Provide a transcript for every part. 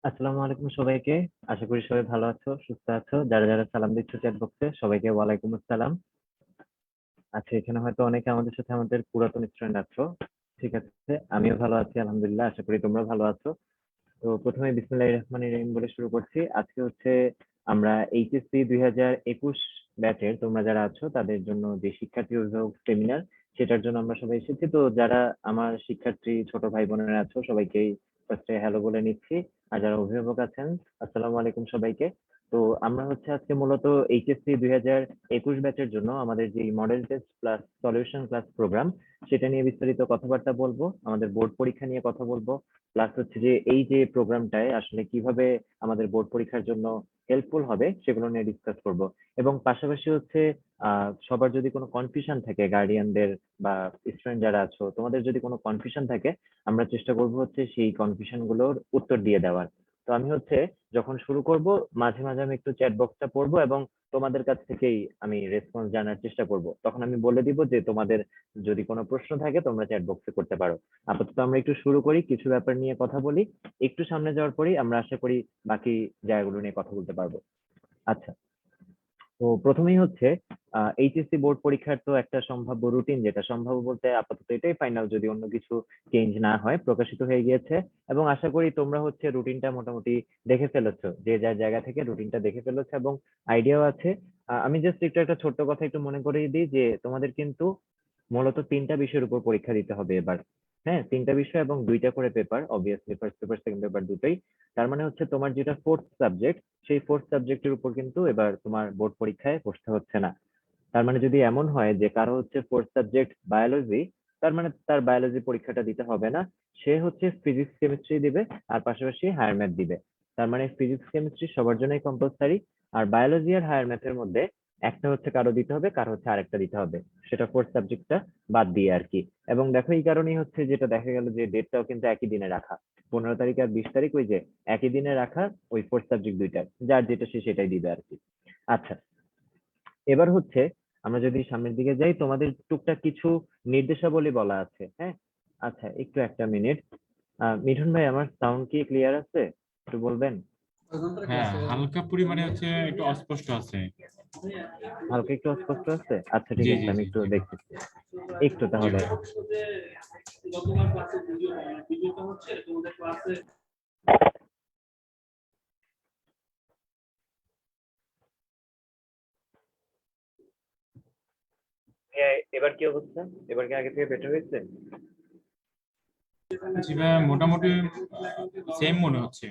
আসসালামু আলাইকুম সবাইকে। আশা করি সবাই ভালো আছো, সুস্থ আছো। যারা যারা সালাম দিচ্ছ চ্যাট বক্সে সবাইকে ওয়ালাইকুম আসসালাম। আচ্ছা, এখানে হয়তো অনেকে আমাদের সাথে আমাদের পুরাতন স্টুডেন্ট আছো। ঠিক আছে, আমিও ভালো আছি আলহামদুলিল্লাহ। আশা করি তোমরা ভালো আছো। তো প্রথমে বিসমিল্লাহির রহমানির রহিম বলে শুরু করছি। আজকে হচ্ছে আমরা এইচএসসি 2021 ব্যাচের তোমরা যারা আছো তাদের জন্য যে শিক্ষার্থী অভিভাবক সেমিনার, সেটার জন্য আমরা সবাই এসেছি। তো যারা আমার শিক্ষার্থী ছোট ভাই বোনেরা আছো সবাইকেই ফার্স্টে হ্যালো বলে নিচ্ছি। আর যারা অভিভাবক আছেন আসসালামু আলাইকুম সবাইকে। তো আমরা হচ্ছে আজকে মূলত এইচএসসি 2021 ব্যাচের জন্য আমাদের যে model test plus solution class program, সেটা নিয়ে বিস্তারিত কথাবার্তা বলবো। আমাদের বোর্ড পরীক্ষা নিয়ে কথা বলবো। প্লাস হচ্ছে যে এই যে প্রোগ্রামটায় আসলে কিভাবে আমাদের বোর্ড পরীক্ষার জন্য হেল্পফুল হবে সেগুলো নিয়ে ডিসকাস করব। এবং পাশাপাশি হচ্ছে সবার যদি কোনো কনফিউশন থাকে, গার্ডিয়ানদের বা স্টুডেন্ট যারা আছো তোমাদের যদি কোনো কনফিউশন থাকে, আমরা চেষ্টা করব হচ্ছে সেই কনফিউশন গুলোর উত্তর দিয়ে দেওয়ার। তো আমি হচ্ছে যখন শুরু করব মাঝে মাঝে আমি একটু চ্যাট বক্সটা পড়বো এবং তোমাদের কাছ থেকেই আমি রেসপন্স জানার চেষ্টা করব। তখন আমি বলে দিব যে তোমাদের যদি কোনো প্রশ্ন থাকে তোমরা চ্যাট বক্সে করতে পারো। আপাতত আমরা একটু শুরু করি, কিছু ব্যাপার নিয়ে কথা বলি। একটু সামনে যাওয়ার পরেই আমরা আশা করি বাকি জায়গাগুলো নিয়ে কথা বলতে পারবো। আচ্ছা, তো প্রথমেই হচ্ছে এইচএসসি বোর্ড পরীক্ষার তো একটা সম্ভাব্য রুটিন, যেটা সম্ভাব্য বলতে আপাতত এটাই ফাইনাল, যদি অন্য কিছু চেঞ্জ না হয়, প্রকাশিত হয়ে গিয়েছে। এবং আশা করি তোমরা হচ্ছে রুটিনটা মোটামুটি দেখে ফেলেছো, যে যার জায়গা থেকে রুটিনটা দেখে ফেলেছো এবং আইডিয়াও আছে। আমি জাস্ট একটু একটা ছোট্ট কথা একটু মনে করিয়ে দিই যে তোমাদের কিন্তু মূলত তিনটা বিষয়ের উপর পরীক্ষা দিতে হবে এবার। হ্যাঁ, তিনটা বিষয় এবং দুইটা করে paper, obviously first paper second paper দুটোই। তার মানে হচ্ছে তোমার যেটা ফোর্থ সাবজেক্ট, সেই ফোর্থ সাবজেক্টের উপর কিন্তু এবার তোমার বোর্ড পরীক্ষায় বসতে হচ্ছে না। তার মানে যদি এমন হয় যে কারো হচ্ছে ফোর্থ সাবজেক্ট বায়োলজি, তার মানে তার বায়োলজি পরীক্ষাটা দিতে হবে না। সে হচ্ছে ফিজিক্স কেমিস্ট্রি দিবে আর পাশাপাশি হায়ার ম্যাথ দিবে। তার মানে ফিজিক্স কেমিস্ট্রি সবার জন্যই কম্পালসারি। আর বায়োলজি আর হায়ার ম্যাথের মধ্যে একটা হচ্ছে কারো দিতে হবে, কারো হচ্ছে আরেকটা দিতে হবে, সেটা ফোর্থ সাবজেক্টটা বাদ দিয়ে আর কি। এবং দেখো এই কারণেই হচ্ছে যেটা দেখা গেল যে ডেটটাও কিন্তু একই দিনে রাখা, 15 তারিখ আর 20 তারিখ, ওই যে একই দিনে রাখা ওই ফোর্থ সাবজেক্ট দুইটা, যার যেটা সে সেটাই দিবে আর কি। আচ্ছা, এবার হচ্ছে আমরা যদি সামনের দিকে যাই, তোমাদের টুকটাক কিছু নির্দেশাবলী বলা আছে। হ্যাঁ, আচ্ছা একটু একটা মিনিট। মিঠুন ভাই, আমার সাউন্ড কি ক্লিয়ার আছে? একটু বলবেন। হ্যাঁ, হালকা পরিমাণে হচ্ছে একটু অস্পষ্ট আছে। হালকা একটু অস্পষ্ট আছে? আচ্ছা ঠিক জি আছে, জি আমি জি একটু জি দেখছি। একটু জি তাহলে। ভাই। এবার কি অবস্থা? এবার কি আগে থেকে বেটার হয়েছে? জি ভাই, মোটামুটি সেম মনে হচ্ছে।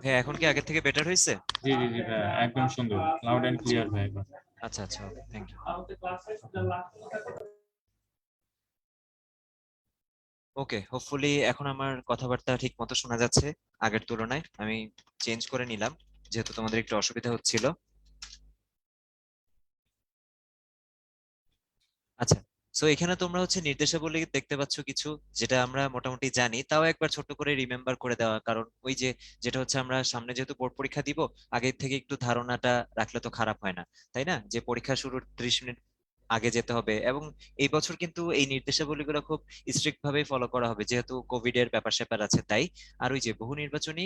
হ্যাঁ, এখন কি আগের থেকে বেটার হয়েছে? জি জি জি ভাই, একদম সুন্দর, লাউড এন্ড আচ্ছা ক্লিয়ার ভাই এবার। আচ্ছা আচ্ছা, ওকে, থ্যাংক ইউ। ওকে, হোপফুলি এখন আমার কথাবার্তা ঠিক মতো শোনা যাচ্ছে। আগের তুলনায় আমি চেঞ্জ করে নিলাম, যেহেতু তোমাদের একটু অসুবিধা হচ্ছিল। আচ্ছা, সো এখানে তোমরা হচ্ছে নির্দেশাবলী দেখতে পাচ্ছ কিছু, যেটা আমরা মোটামুটি জানি, তাও একবার ছোট্ট করে রিমেম্বার করে দেওয়া, কারণ ওই যে যেটা হচ্ছে আমরা সামনে যেহেতু বোর্ড পরীক্ষা দিব, আগে থেকে একটু ধারণাটা রাখলে তো খারাপ হয় না, তাই না? যে পরীক্ষা শুরুর 30 মিনিট আগে যেতে হবে। এবং এই বছর কিন্তু এই নির্দেশাবলীগুলো খুব স্ট্রিক্ট ভাবে ফলো করা হবে, যেহেতু কোভিড এর ব্যাপার স্যাপার আছে তাই। আর ওই যে বহু নির্বাচনী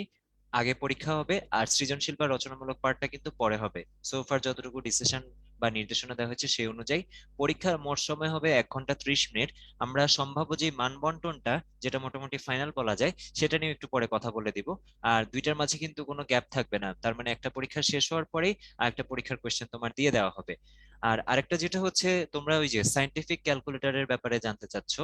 আগে পরীক্ষা হবে, আর সৃজনশীল বা রচনামূলক পার্টটা কিন্তু পরে হবে। সো ফার যতটুকু ডিসিশন বা নির্দেশনা দেওয়া হয়েছে সেই অনুযায়ী পরীক্ষার মোট সময় হবে 1 ঘন্টা 30 মিনিট। আমরা সম্ভাব্য যে মানবন্টনটা, যেটা মোটামুটি ফাইনাল বলা যায়, সেটা নিয়ে একটু পরে কথা বলে দিব। আর দুইটার মাঝে কিন্তু কোনো গ্যাপ থাকবে না, তার মানে একটা পরীক্ষা শেষ হওয়ার পরেই আর একটা পরীক্ষার কোয়েশ্চেন তোমার দিয়ে দেওয়া হবে। আর আরেকটা যেটা হচ্ছে, তোমরা ওই যে সাইন্টিফিক ক্যালকুলেটরের ব্যাপারে জানতে চাচ্ছ।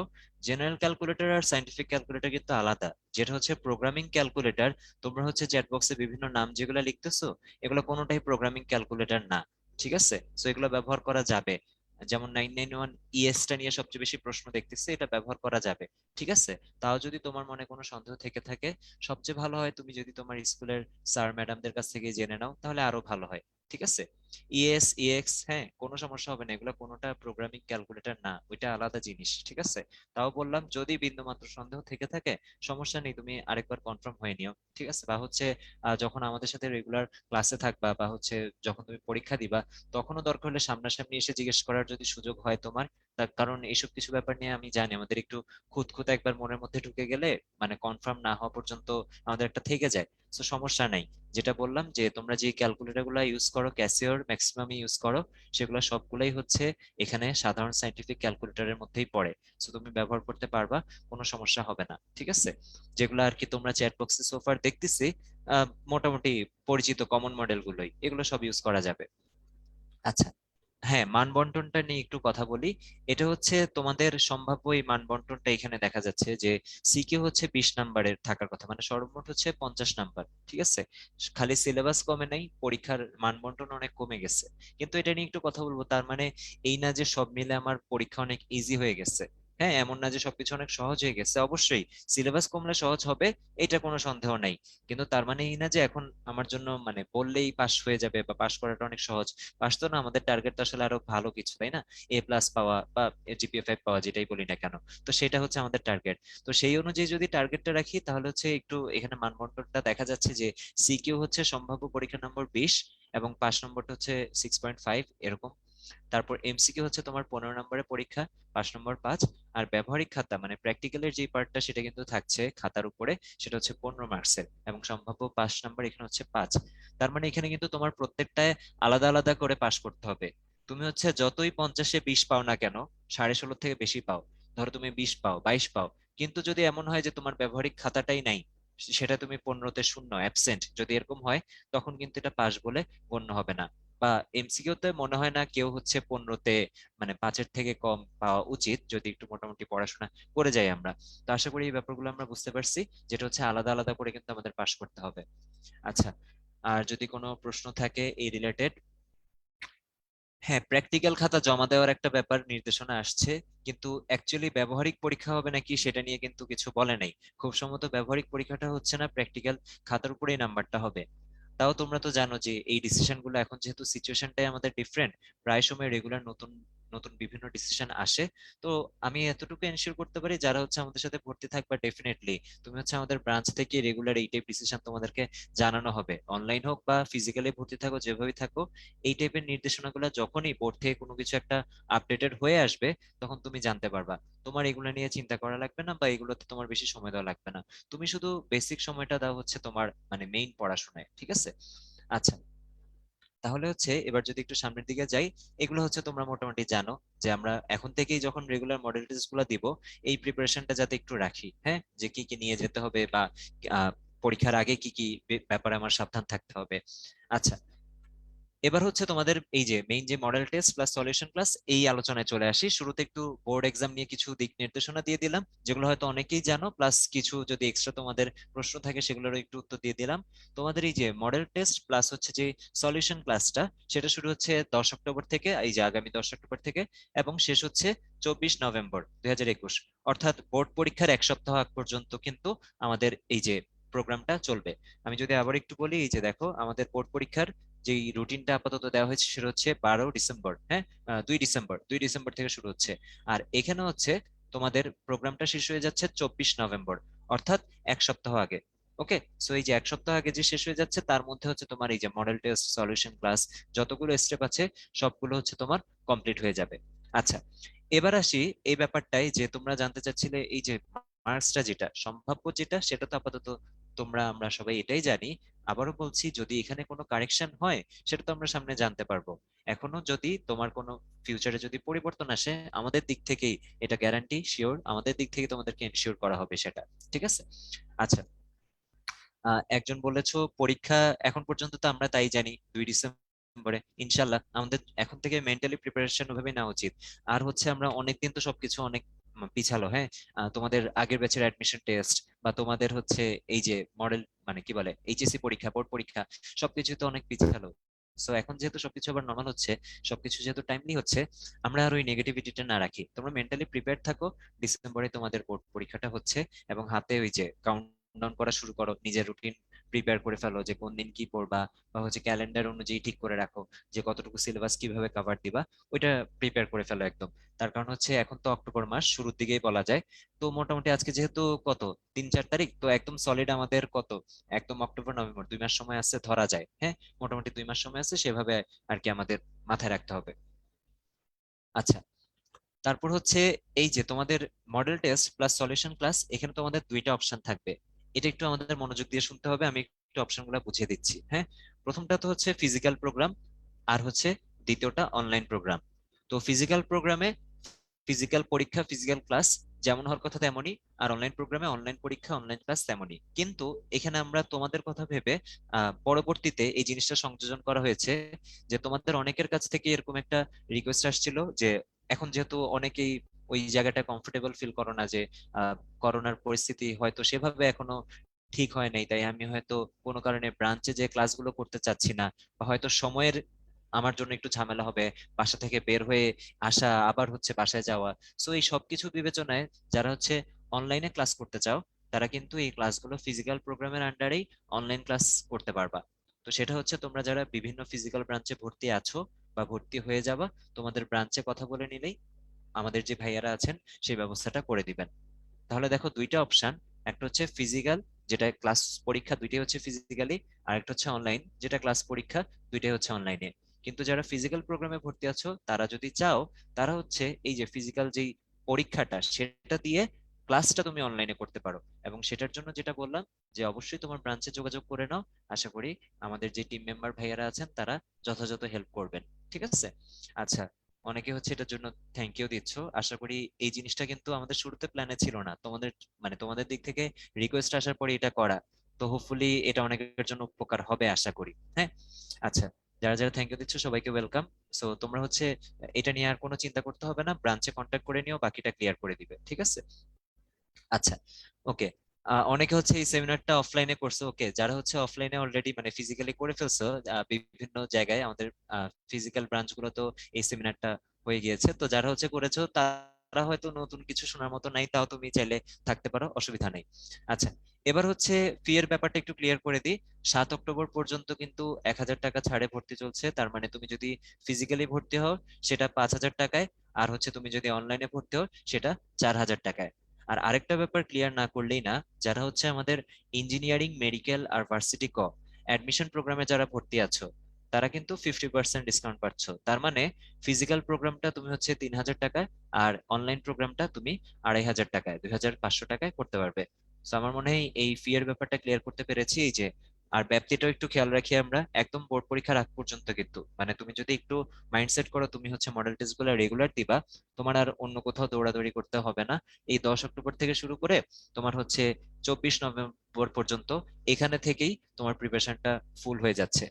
জেনারেল ক্যালকুলেটর আর সাইন্টিফিক ক্যালকুলেটর কিন্তু আলাদা। যেটা হচ্ছে প্রোগ্রামিং ক্যালকুলেটর, তোমরা হচ্ছে চ্যাট বক্সে বিভিন্ন নাম যেগুলো লিখতেছো, এগুলো কোনোটাই প্রোগ্রামিং ক্যালকুলেটর না। ঠিক আছে, সো এগুলো ব্যবহার করা যাবে। যেমন 991 ইএসটা নিয়ে সবচেয়ে বেশি প্রশ্ন দেখতেছে, এটা ব্যবহার করা যাবে। ঠিক আছে, তাও যদি তোমার মনে কোনো সন্দেহ থেকে থাকে, সবচেয়ে ভালো হয় তুমি যদি তোমার স্কুলের স্যার ম্যাডামদের কাছ থেকে জেনে নাও, তাহলে আরো ভালো হয়। ঠিক আছে, ইএস ইএক্স, হ্যাঁ কোনো সমস্যা হবে না, এগুলো কোনোটা প্রোগ্রামিং ক্যালকুলেটর না, ওইটা আলাদা জিনিস, ঠিক আছে। তাও বললাম যদি বিন্দুমাত্র সন্দেহ থেকে থাকে সমস্যা নেই, তুমি আরেকবার কনফার্ম হয়ে নিও, ঠিক আছে। বা হচ্ছে যখন আমাদের সাথে রেগুলার ক্লাসে থাকবা বা হচ্ছে যখন তুমি পরীক্ষা দিবা, তখনও দরকার হলে সামনাসামনি এসে জিজ্ঞেস করার যদি সুযোগ হয় তোমার, তার কারণ এইসব কিছু ব্যাপার নিয়ে আমি জানি আমাদের একটু খুঁত একবার মনের মধ্যে ঢুকে গেলে মানে কনফার্ম না হওয়া পর্যন্ত আমাদের একটা থেকে যায়। তো সমস্যা নাই, যেটা বললাম যে তোমরা যে ক্যালকুলেটর গুলা ইউজ করো, ক্যাসিওর ম্যাক্সিমাম ইউজ করো, সেগুলো সবগুলাই হচ্ছে এখানে সাধারণ সাইন্টিফিক ক্যালকুলেটরের মধ্যেই পড়ে। তো তুমি ব্যবহার করতে পারবা, কোনো সমস্যা হবে না, ঠিক আছে। যেগুলো আর কি তোমরা চ্যাট বক্সে সোফার দেখতেছি, মোটামুটি পরিচিত কমন মডেল গুলোই, এগুলো সব ইউজ করা যাবে। আচ্ছা, হ্যাঁ মান বন্টনটা নিয়ে একটু কথা বলি। এটা হচ্ছে তোমাদের সম্ভাব্য এই মান বন্টনটা, এখানে দেখা যাচ্ছে যে সিকিউ হচ্ছে 20 নাম্বারের থাকার কথা, মানে সর্বমোট হচ্ছে 50 নাম্বার, ঠিক আছে। খালি সিলেবাস কমে নাই, পরীক্ষার মান বন্টন অনেক কমে গেছে। কিন্তু এটা নিয়ে একটু কথা বলবো, তার মানে এই না যে সব মিলে আমার পরীক্ষা অনেক ইজি হয়ে গেছে। হ্যাঁ, এমন না যে সবকিছু অনেক সহজ হয়ে গেছে, অবশ্যই সিলেবাস কমলে সহজ হবে, এটা কোনো সন্দেহ নাই। কিন্তু তার মানে এই না যে এখন আমার জন্য মানে বললেই পাস হয়ে যাবে বা পাস করাটা অনেক সহজ। পাস তো না, আমাদের টার্গেট তো আসলে আরো ভালো কিছু, তাই না? এ+ পাওয়া বা জিপিএ 5 পাওয়া, যেটাই বলি না কেন। তো সেটা হচ্ছে আমাদের টার্গেট। তো সেই অনুযায়ী যদি টার্গেটটা রাখি তাহলে হচ্ছে একটু এখানে মানবন্টনটা দেখা যাচ্ছে যে সিকিউ হচ্ছে সম্ভাব্য পরীক্ষা নম্বর 20, এবং পাস নম্বরটা হচ্ছে 6.5 এরকম। তারপর এমসিকিউ হচ্ছে তোমার 15 নম্বরের পরীক্ষা, 5 নম্বর 5। আর ব্যবহারিক খাতা মানে প্র্যাকটিক্যালের যে পার্টটা সেটা কিন্তু থাকছে খাতার উপরে, সেটা হচ্ছে 15 মার্কসের, এবং সম্ভাব্য 5 নাম্বার এখানে হচ্ছে 5। তার মানে এখানে কিন্তু তোমার প্রত্যেকটায় আলাদা আলাদা করে পাশ করতে হবে। তুমি হচ্ছে যতই 50-এ 20 পাও না কেন, 16.5 থেকে বেশি পাও, ধরো তুমি 20 পাও, 22 পাও, কিন্তু যদি এমন হয় যে তোমার ব্যবহারিক খাতাটাই নাই, সেটা তুমি 15-তে শূন্য অ্যাবসেন্ট যদি এরকম হয়, তখন কিন্তু এটা পাস বলে গণ্য হবে না। বা এমসিকিউ তে মনে হয় না কেউ হচ্ছে 15-তে মানে 5-এর থেকে কম পাওয়া উচিত, যদি একটু মোটামুটি পড়াশোনা করে যাই আমরা। তো আশা করি এই ব্যাপারগুলো আমরা বুঝতে পারছি, যেটা হচ্ছে আলাদা আলাদা করে কিন্তু আমাদের পাস করতে হবে। আচ্ছা, আর যদি কোনো প্রশ্ন থাকে এই রিলেটেড। হ্যাঁ, প্র্যাকটিক্যাল খাতা জমা দেওয়ার একটা ব্যাপার নির্দেশনা আসছে, কিন্তু অ্যাকচুয়ালি ব্যবহারিক পরীক্ষা হবে নাকি সেটা নিয়ে কিন্তু কিছু বলে নাই। খুব সম্ভবত ব্যবহারিক পরীক্ষাটা হচ্ছে না, প্র্যাকটিক্যাল খাতার উপরেই নাম্বারটা হবে। তাও তোমরা তো জানো যে এই ডিসিশন গুলো এখন যেহেতু সিচুয়েশনটাই আমাদের ডিফারেন্ট, প্রায় সময় রেগুলার নতুন নতুন বিভিন্ন ডিসিশন আসে। তো আমি এতটুকু এনশিওর করতে পারি, যারা হচ্ছে আমাদের সাথে ভর্তি থাকবা ডেফিনেটলি তুমি হচ্ছে আমাদের ব্রাঞ্চ থেকে রেগুলার এই টাইপ ডিসিশন তোমাদেরকে জানানো হবে, অনলাইন হোক বা ফিজিক্যালি ভর্তি থাকো, যেভাবেই থাকো। এই টাইপের নির্দেশনাগুলো যখনই বোর্ড থেকে কোনো কিছু একটা আপডেটেড হয়ে আসবে, তখন তুমি জানতে পারবা। তোমার এগুলো নিয়ে চিন্তা করা লাগবে না, বা এগুলোতে তোমার বেশি সময় দেওয়া লাগবে না। তুমি শুধু বেসিক সময়টা দাও হচ্ছে তোমার মানে মেইন পড়াশোনায়, ঠিক আছে। আচ্ছা, তাহলে হচ্ছে এবার যদি একটু সামনের দিকে যাই, এগুলো হচ্ছে তোমরা মোটামুটি জানো যে আমরা এখন থেকেই যখন রেগুলার মডেল টেস্ট গুলো দিব, এই প্রিপারেশনটা যাতে একটু রাখি, হ্যাঁ, যে কি কি নিয়ে যেতে হবে বা আহ, পরীক্ষার আগে কি কি ব্যাপারে আমার সাবধান থাকতে হবে। আচ্ছা, এবার হচ্ছে তোমাদের এই যে মেইন যে model test plus solution class, এই আলোচনায় চলে আসি। শুরুতে একটু বোর্ড এক্সাম নিয়ে কিছু দিক নির্দেশনা দিয়ে দিলাম, যেগুলো হয়তো অনেকেই জানো, প্লাস কিছু যদি এক্সট্রা তোমাদের প্রশ্ন থাকে সেগুলোরও একটু উত্তর দিয়ে দিলাম। তোমাদের এই যে মডেল টেস্ট প্লাস হচ্ছে যে সলিউশন ক্লাসটা, সেটা শুরু হচ্ছে 10 অক্টোবর থেকে, এই যে আগামী 10 অক্টোবর থেকে, এবং শেষ হচ্ছে 24 নভেম্বর 2021। অর্থাৎ বোর্ড পরীক্ষার 1 সপ্তাহ আগ পর্যন্ত কিন্তু আমাদের এই যে প্রোগ্রামটা চলবে। আমি যদি আবার একটু বলি, এই যে দেখো আমাদের বোর্ড পরীক্ষার যে রুটিনটা আপাতত দেওয়া হয়েছে সেটা হচ্ছে 12 ডিসেম্বর, হ্যাঁ, 2 ডিসেম্বর থেকে শুরু হচ্ছে। আর এখানে হচ্ছে তোমাদের প্রোগ্রামটা শেষ হয়ে যাচ্ছে 24 নভেম্বর, অর্থাৎ 1 সপ্তাহ আগে। ওকে, সো এই যে 1 সপ্তাহ আগে যে শেষ হয়ে যাচ্ছে, তার মধ্যে হচ্ছে তোমার এই যে মডেল টেস্ট সলিউশন ক্লাস যতগুলো স্টেপ আছে সবগুলো হচ্ছে তোমার কমপ্লিট হয়ে যাবে। আচ্ছা, এবার আসি এই ব্যাপারটাই যে তোমরা জানতে চাচ্ছিলে এই যে মার্কসটা যেটা সম্ভাব্য যেটা, সেটা তো আপাতত তোমরা আমরা সবাই এটাই জানি। আবারও বলছি, যদি এখানে কোনো কারেকশন হয় সেটা তো আমরা সামনে জানতে পারবো। এখনো যদি তোমার কোনো ফিউচারে যদি পরিবর্তন আসে, আমাদের দিক থেকেই এটা গ্যারান্টি শিওর, আমাদের দিক থেকে তোমাদেরকে এনশিওর করা হবে সেটা, ঠিক আছে। আচ্ছা, একজন বলেছো পরীক্ষা এখন পর্যন্ত তো আমরা তাই জানি 2 ডিসেম্বরে, ইনশাল্লাহ আমাদের এখন থেকে মেন্টালি প্রিপারেশন ওভাবে নেওয়া উচিত। আর হচ্ছে আমরা অনেকদিন তো সবকিছু অনেক পিছালো, হ্যাঁ। তোমাদের আগের ব্যাচের অ্যাডমিশন টেস্ট বা তোমাদের হচ্ছে এই যে মডেল মানে কি বলে এইচএসসি পরীক্ষা, বোর্ড পরীক্ষা, সবকিছু তো অনেক পিছালো। সো এখন যেহেতু সবকিছু আবার নর্মাল হচ্ছে, সবকিছু যেহেতু টাইমলি হচ্ছে, আমরা আর ওই নেগেটিভিটিটা না রাখি, তোমরা মেন্টালি প্রিপেয়ার থাকো। ডিসেম্বরে তোমাদের বোর্ড পরীক্ষাটা হচ্ছে, এবং হাতে ওই যে কাউন্টডাউন করা শুরু করো, নিজের রুটিন প্রিপেয়ার করে ফেলো যে কোন দিন কি পড়বা, বা হচ্ছে ক্যালেন্ডার অনুযায়ী ঠিক করে রাখো যে কতটুকু সিলেবাস কিভাবে কভার দিবা, ওইটা প্রিপেয়ার করে ফেলো একদম। তার কারণ হচ্ছে এখন তো অক্টোবর মাস শুরুর দিকেই বলা যায়। তো মোটামুটি আজকে যেহেতু কত 3-4 তারিখ, তো একদম সলিড আমাদের কত একদম অক্টোবর নভেম্বর 2 মাস সময় আছে ধরা যায়, হ্যাঁ মোটামুটি 2 মাস সময় আছে, সেভাবে আর কি আমাদের মাথায় রাখতে হবে। আচ্ছা, তারপর হচ্ছে এই যে তোমাদের model test plus solution class, এখানে তোমাদের দুইটা অপশন থাকবে। এটা একটু আমাদের মনোযোগ দিয়ে শুনতে হবে, আমি একটু অপশনগুলো বুঝিয়ে দিচ্ছি। হ্যাঁ, প্রথমটা তো হচ্ছে ফিজিক্যাল প্রোগ্রাম, আর হচ্ছে দ্বিতীয়টা অনলাইন প্রোগ্রাম। তো ফিজিক্যাল প্রোগ্রামে ফিজিক্যাল পরীক্ষা ফিজিক্যাল ক্লাস যেমন হওয়ার কথা তেমনই, আর অনলাইন প্রোগ্রামে অনলাইন পরীক্ষা অনলাইন ক্লাস তেমনই। কিন্তু এখানে আমরা তোমাদের কথা ভেবে পরবর্তীতে এই জিনিসটা সংযোজন করা হয়েছে, যে তোমাদের অনেকের কাছ থেকে এরকম একটা রিকোয়েস্ট আসছিল যে এখন যেহেতু অনেকেই ওই জায়গাটা কমফোর্টেবল ফিল করো না, যে করোনার পরিস্থিতি হয়তো সেভাবে এখনো ঠিক হয় নাই, তাই আমি হয়তো কোনো কারণে ব্রাঞ্চে যে ক্লাসগুলো করতে চাচ্ছি না, বা হয়তো সময়ের আমার জন্য একটু ঝামেলা হবে, বাসা থেকে বের হয়ে আসা আবার হচ্ছে বাসায় যাওয়া। সো এই সবকিছু বিবেচনায় যারা হচ্ছে অনলাইনে ক্লাস করতে চাও, তারা কিন্তু এই ক্লাসগুলো ফিজিক্যাল প্রোগ্রামের আন্ডারেই অনলাইন ক্লাস করতে পারবা। তো সেটা হচ্ছে তোমরা যারা বিভিন্ন ফিজিক্যাল ব্রাঞ্চে ভর্তি আছো বা ভর্তি হয়ে যাবা, তোমাদের ব্রাঞ্চে কথা বলে নিলেই আমাদের যে ভাইয়ারা আছেন সেই ব্যবস্থাটা করে দিবেন। তাহলে দেখো দুইটা অপশন, একটা হচ্ছে ফিজিক্যাল যেটা ক্লাস পরীক্ষা দুইটাই হচ্ছে ফিজিক্যালি, আর একটা হচ্ছে অনলাইন যেটা ক্লাস পরীক্ষা দুইটাই হচ্ছে অনলাইনে। কিন্তু যারা ফিজিক্যাল প্রোগ্রামে ভর্তি আছো তারা যদি চাও, তারা হচ্ছে এই যে ফিজিক্যাল যেই পরীক্ষাটা সেটা দিয়ে ক্লাসটা তুমি অনলাইনে করতে পারো। এবং সেটার জন্য যেটা বললাম যে অবশ্যই তোমার ব্রাঞ্চে যোগাযোগ করে নাও, আশা করি আমাদের যে টিম মেম্বার ভাইয়ারা আছেন তারা যথাযথ হেল্প করবেন। ঠিক আছে? আচ্ছা, অনেকে হচ্ছে এটার জন্য থ্যাংক ইউ দিচ্ছ, আশা করি এই জিনিসটা কিন্তু আমাদের শুরুতে প্ল্যানে ছিল না, তোমাদের মানে তোমাদের দিক থেকে রিকোয়েস্ট আসার পরে এটা করা। তো হোপফুলি এটা অনেকের জন্য উপকার হবে আশা করি। হ্যাঁ, আচ্ছা, যারা যারা থ্যাংক ইউ দিচ্ছ সবাইকে ওয়েলকাম। সো তোমরা হচ্ছে এটা নিয়ে আর কোনো চিন্তা করতে হবে না, ব্রাঞ্চে কন্ট্যাক্ট করে নিও, বাকিটা ক্লিয়ার করে দিবে। ঠিক আছে? আচ্ছা, ওকে। অনেকে হচ্ছে এই সেমিনারটা অফলাইনে করছে, ওকে যারা হচ্ছে অফলাইনে অলরেডি মানে ফিজিক্যালি করে ফেলছো বিভিন্ন জায়গায় আমাদের ফিজিক্যাল ব্রাঞ্চ গুলো, তো এই সেমিনারটা হয়ে গিয়েছে। তো যারা হচ্ছে করেছো তারা হয়তো নতুন কিছু শোনার মতো নাই, তাও তুমি চাইলে থাকতে পারো, অসুবিধা নেই। আচ্ছা, এবার হচ্ছে ফি এর ব্যাপারটা একটু ক্লিয়ার করে দিই। 7 অক্টোবর পর্যন্ত কিন্তু 1,000 টাকা ছাড়ে ভর্তি চলছে, তার মানে তুমি যদি ফিজিক্যালি ভর্তি হও সেটা 5,000 টাকায়, আর হচ্ছে তুমি যদি অনলাইনে ভর্তি হও সেটা 4,000 টাকায়। আর আরেকটা ব্যাপার ক্লিয়ার না করলেই না, যারা হচ্ছে আমাদের ইঞ্জিনিয়ারিং মেডিকেল আর ভার্সিটি অ্যাডমিশন প্রোগ্রামে যারা ভর্তি আছো, তারা কিন্তু 50% ডিসকাউন্ট পাচ্ছ। তার মানে ফিজিক্যাল প্রোগ্রামটা তুমি হচ্ছে 3,000 টাকায়, আর অনলাইন প্রোগ্রামটা তুমি 2,500 টাকায় 2,500 টাকায় করতে পারবে। তো আমার মনে হয় এই ফি এর ব্যাপারটা ক্লিয়ার করতে পেরেছি। এই যে আর ব্যাপ্তিটাও একটু খেয়াল রাখি আমরা, একদম বোর্ড পরীক্ষার আগ পর্যন্ত কিন্তু মানে তুমি যদি একটু মাইন্ডসেট করো তুমি হচ্ছে মডেল টেস্ট গুলো রেগুলার দিবা, তোমার আর অন্য কোথাও দৌড়াদৌড়ি করতে হবে না। এই 10 অক্টোবর থেকে শুরু করে তোমার হচ্ছে 24 নভেম্বর পর্যন্ত এখানে থেকেই তোমার প্রিপারেশনটা ফুল হয়ে যাচ্ছে।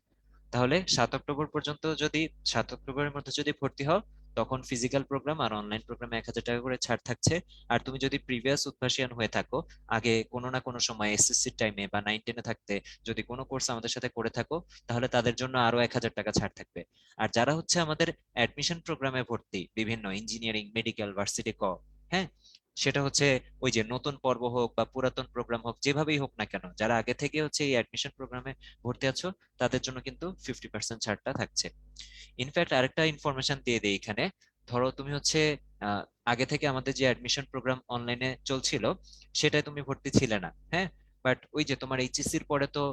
তাহলে 7 অক্টোবর পর্যন্ত যদি 7 অক্টোবরের মধ্যে যদি ভর্তি হও, তখন ফিজিক্যাল প্রোগ্রাম আর অনলাইন প্রোগ্রামে 1,000 টাকা করে ছাড় থাকছে। আর তুমি যদি প্রিভিয়াস উদ্ভাসিয়ান হয়ে থাকো, আগে কোনো না কোনো সময় এসএসসি টাইমে বা 9-10-এ থাকতে যদি কোনো কোর্স আমাদের সাথে করে থাকো, তাহলে তাদের জন্য আরো 1,000 টাকা ছাড় থাকবে। আর যারা হচ্ছে আমাদের অ্যাডমিশন প্রোগ্রামে ভর্তি বিভিন্ন ইঞ্জিনিয়ারিং মেডিকেল ভার্সিটি হ্যাঁ, সেটা হচ্ছে ওই যে নতুন পর্ব হোক বা পুরাতন প্রোগ্রাম হোক যেভাবেই হোক না কেন, যারা আগে থেকে হচ্ছে এই অ্যাডমিশন প্রোগ্রামে ভর্তি আছো তাদের জন্য কিন্তু 50% ছাড়টা থাকছে। ইনফ্যাক্ট আরেকটা ইনফরমেশন দিয়ে দেই এখানে, ধরো তুমি হচ্ছে আহ, আগে থেকে আমাদের যে অ্যাডমিশন প্রোগ্রাম অনলাইনে চলছিল সেটাই তুমি ভর্তি ছিলে না, হ্যাঁ, বাট ওই যে তোমার এইচএসসির পরে তো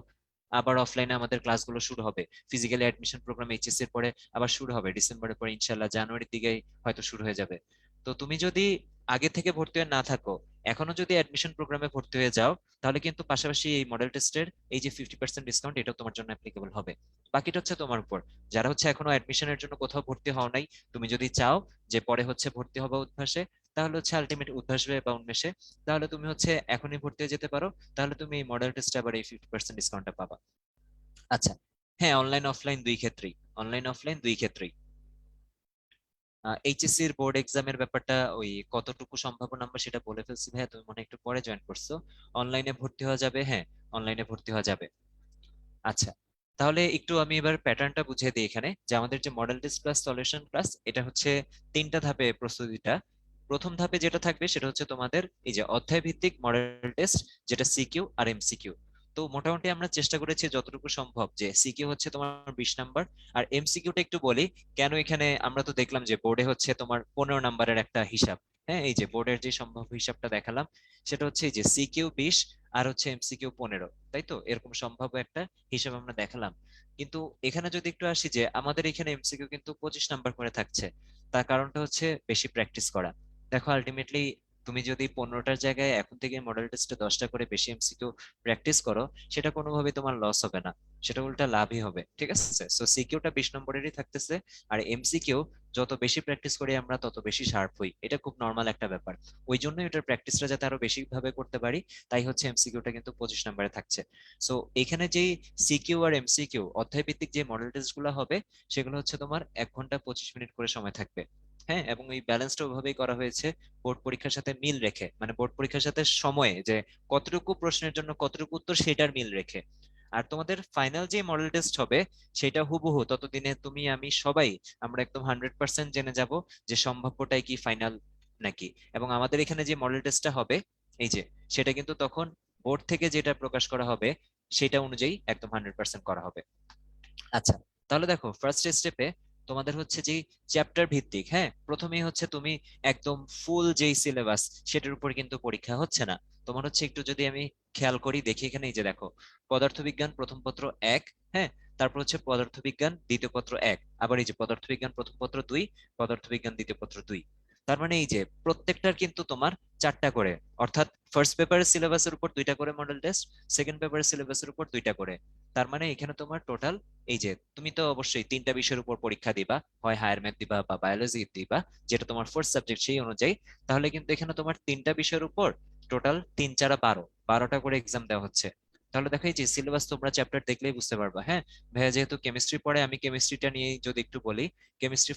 আবার অফলাইনে আমাদের ক্লাসগুলো শুরু হবে। ফিজিক্যালি অ্যাডমিশন প্রোগ্রাম এইচএসসির পরে আবার শুরু হবে ডিসেম্বরের পরে, ইনশাল্লাহ জানুয়ারির দিকেই হয়তো শুরু হয়ে যাবে। তো তুমি যদি আগে থেকে ভর্তি হয়ে না থাকো, এখনো যদি অ্যাডমিশন প্রোগ্রামে ভর্তি হয়ে যাও, তাহলে কিন্তু পাশাপাশি এই মডেল টেস্টের এই যে 50% ডিসকাউন্ট এটাও তোমার জন্য অ্যাপ্লিকেবল হবে। বাকিটা হচ্ছে তোমার উপর। যারা হচ্ছে এখনো অ্যাডমিশনের জন্য কোথাও ভর্তি হও নাই, তুমি যদি চাও যে পরে হচ্ছে ভর্তি হবে উদ্ভাসে, তাহলে হচ্ছে আলটিমেট উদ্ভাসে বা উন্মেষে, তাহলে তুমি হচ্ছে এখনই ভর্তি হয়ে যেতে পারো। তাহলে তুমি এই মডেল টেস্টে আবার এই 50% ডিসকাউন্টটা পাবা। আচ্ছা, হ্যাঁ অনলাইন অফলাইন দুই ক্ষেত্রেই, অনলাইন অফলাইন দুই ক্ষেত্রেই। এইচএসসি এর বোর্ড এক্সামের ব্যাপারটা ওই কতটুকু সম্ভাবনা আমরা সেটা বলে ফেলছি ভাইয়া, তুমি মনে হয় একটু পরে জয়েন করছো। অনলাইনে ভর্তি হওয়া যাবে, হ্যাঁ অনলাইনে ভর্তি হওয়া যাবে। আচ্ছা, তাহলে একটু আমি এবার প্যাটার্নটা বুঝিয়ে দিই এখানে, যে আমাদের যে model test plus solution class এটা হচ্ছে 3টা ধাপে প্রস্তুতিটা। প্রথম ধাপে যেটা থাকবে সেটা হচ্ছে তোমাদের এই যে অধ্যায় ভিত্তিক মডেল টেস্ট, যেটা সিকিউ আর এমসিকিউ। তো তো মোটামুটি আমরা চেষ্টা করেছি যতটুকু সম্ভব যে সিকিউ হচ্ছে তোমার 20 নাম্বার, আর এমসিকিউটা একটু বলি কেন এখানে। আমরা তো দেখলাম যে বোর্ডে হচ্ছে তোমার 15 নাম্বারের একটা হিসাব। হ্যাঁ, এই যে বোর্ডের যে সম্ভব হিসাবটা দেখালাম সেটা হচ্ছে এই যে সিকিউ 20 আর হচ্ছে এমসিকিউ 15, তাই তো এরকম সম্ভাব্য একটা হিসাব আমরা দেখালাম। কিন্তু এখানে যদি একটু আসি যে আমাদের এখানে এমসিকিউ কিন্তু 25 নাম্বার করে থাকছে, তার কারণটা হচ্ছে বেশি প্র্যাকটিস করা। দেখো আলটিমেটলি তুমি যদি 15টার জায়গায় এখন থেকে মডেল টেস্টে 10টা করে বেশি এমসিকিউ প্র্যাকটিস করো, সেটা কোনোভাবেই তোমার লস হবে না, সেটা উল্টা লাভই হবে। ঠিক আছে, সো সিকিউটা 20 নম্বরেরই থাকতেছে, আর এমসিকিউ যত বেশি প্র্যাকটিস করি আমরা তত বেশি শার্প হই, এটা খুব নর্মাল একটা ব্যাপার। ওই জন্যই এটার প্র্যাকটিসটা যাতে আরো বেশি ভাবে করতে পারি, তাই হচ্ছে এমসিকিউটা কিন্তু 25 নম্বরে থাকছে। সো এখানে যেই সিকিউ আর এমসিকিউ অধ্যায় ভিত্তিক যে মডেল টেস্ট গুলো হবে, সেগুলো হচ্ছে তোমার 1 ঘন্টা 25 মিনিট করে সময় থাকবে। হ্যাঁ, এবং এই ব্যালেন্সটা ওইভাবেই করা হয়েছে বোর্ড পরীক্ষার সাথে মিল রেখে, মানে বোর্ড পরীক্ষার সাথে সময়ে যে কতটুকু প্রশ্নের জন্য কতটুকু উত্তর সেটার মিল রেখে। আর তোমাদের ফাইনাল যে মডেল টেস্ট হবে সেটা হুবহু ততদিনে তুমি আমি সবাই আমরা একদম 100% জেনে যাব যে সম্ভাব্যটাই কি ফাইনাল নাকি। এবং আমাদের এখানে যে মডেল টেস্টটা হবে এই যে, সেটা কিন্তু তখন বোর্ড থেকে যেটা প্রকাশ করা হবে সেটা অনুযায়ী একদম 100% করা হবে। আচ্ছা, তাহলে দেখো ফার্স্ট স্টেপে তোমাদের হচ্ছে যে চ্যাপ্টার ভিত্তিক, হ্যাঁ প্রথমেই হচ্ছে তুমি একদম ফুল যেই সিলেবাস সেটার উপর কিন্তু পরীক্ষা হচ্ছে না। তোমার হচ্ছে একটু যদি আমি খেয়াল করি দেখি এখানে এই যে দেখো, পদার্থবিজ্ঞান প্রথম পত্র 1, হ্যাঁ, তারপর হচ্ছে পদার্থবিজ্ঞান দ্বিতীয় পত্র 1, আবার এই যে পদার্থবিজ্ঞান প্রথম পত্র 2, পদার্থবিজ্ঞান দ্বিতীয় পত্র 2। তার মানে এই যে প্রত্যেকটার কিন্তু তোমার 4টা করে, অর্থাৎ ফার্স্ট পেপারের সিলেবাসের উপর 2টা করে মডেল টেস্ট, সেকেন্ড পেপারের সিলেবাসের উপর 2টা করে। তার মানে এখানে তোমার টোটাল এই যে তুমি তো অবশ্যই 3টা বিষয়ের উপর পরীক্ষা দিবা, হয় হায়ার ম্যাথ দিবা বা বায়োলজি দিবা, যেটা তোমার ফার্স্ট সাবজেক্ট সেই অনুযায়ী। তাহলে কিন্তু এখানে তোমার 3টা বিষয়ের উপর টোটাল 3 4 12 12টা করে এক্সাম দেওয়া হচ্ছে। তাহলে দেখো এই যে সিলেবাস তোমরা চ্যাপ্টার দেখলেই বুঝতে পারবা। হ্যাঁ, ভাইয়া যেহেতু কেমিস্ট্রি পড়ে, আমি কেমিস্ট্রিটা নিয়ে যদি একটু বলি, কেমিস্ট্রি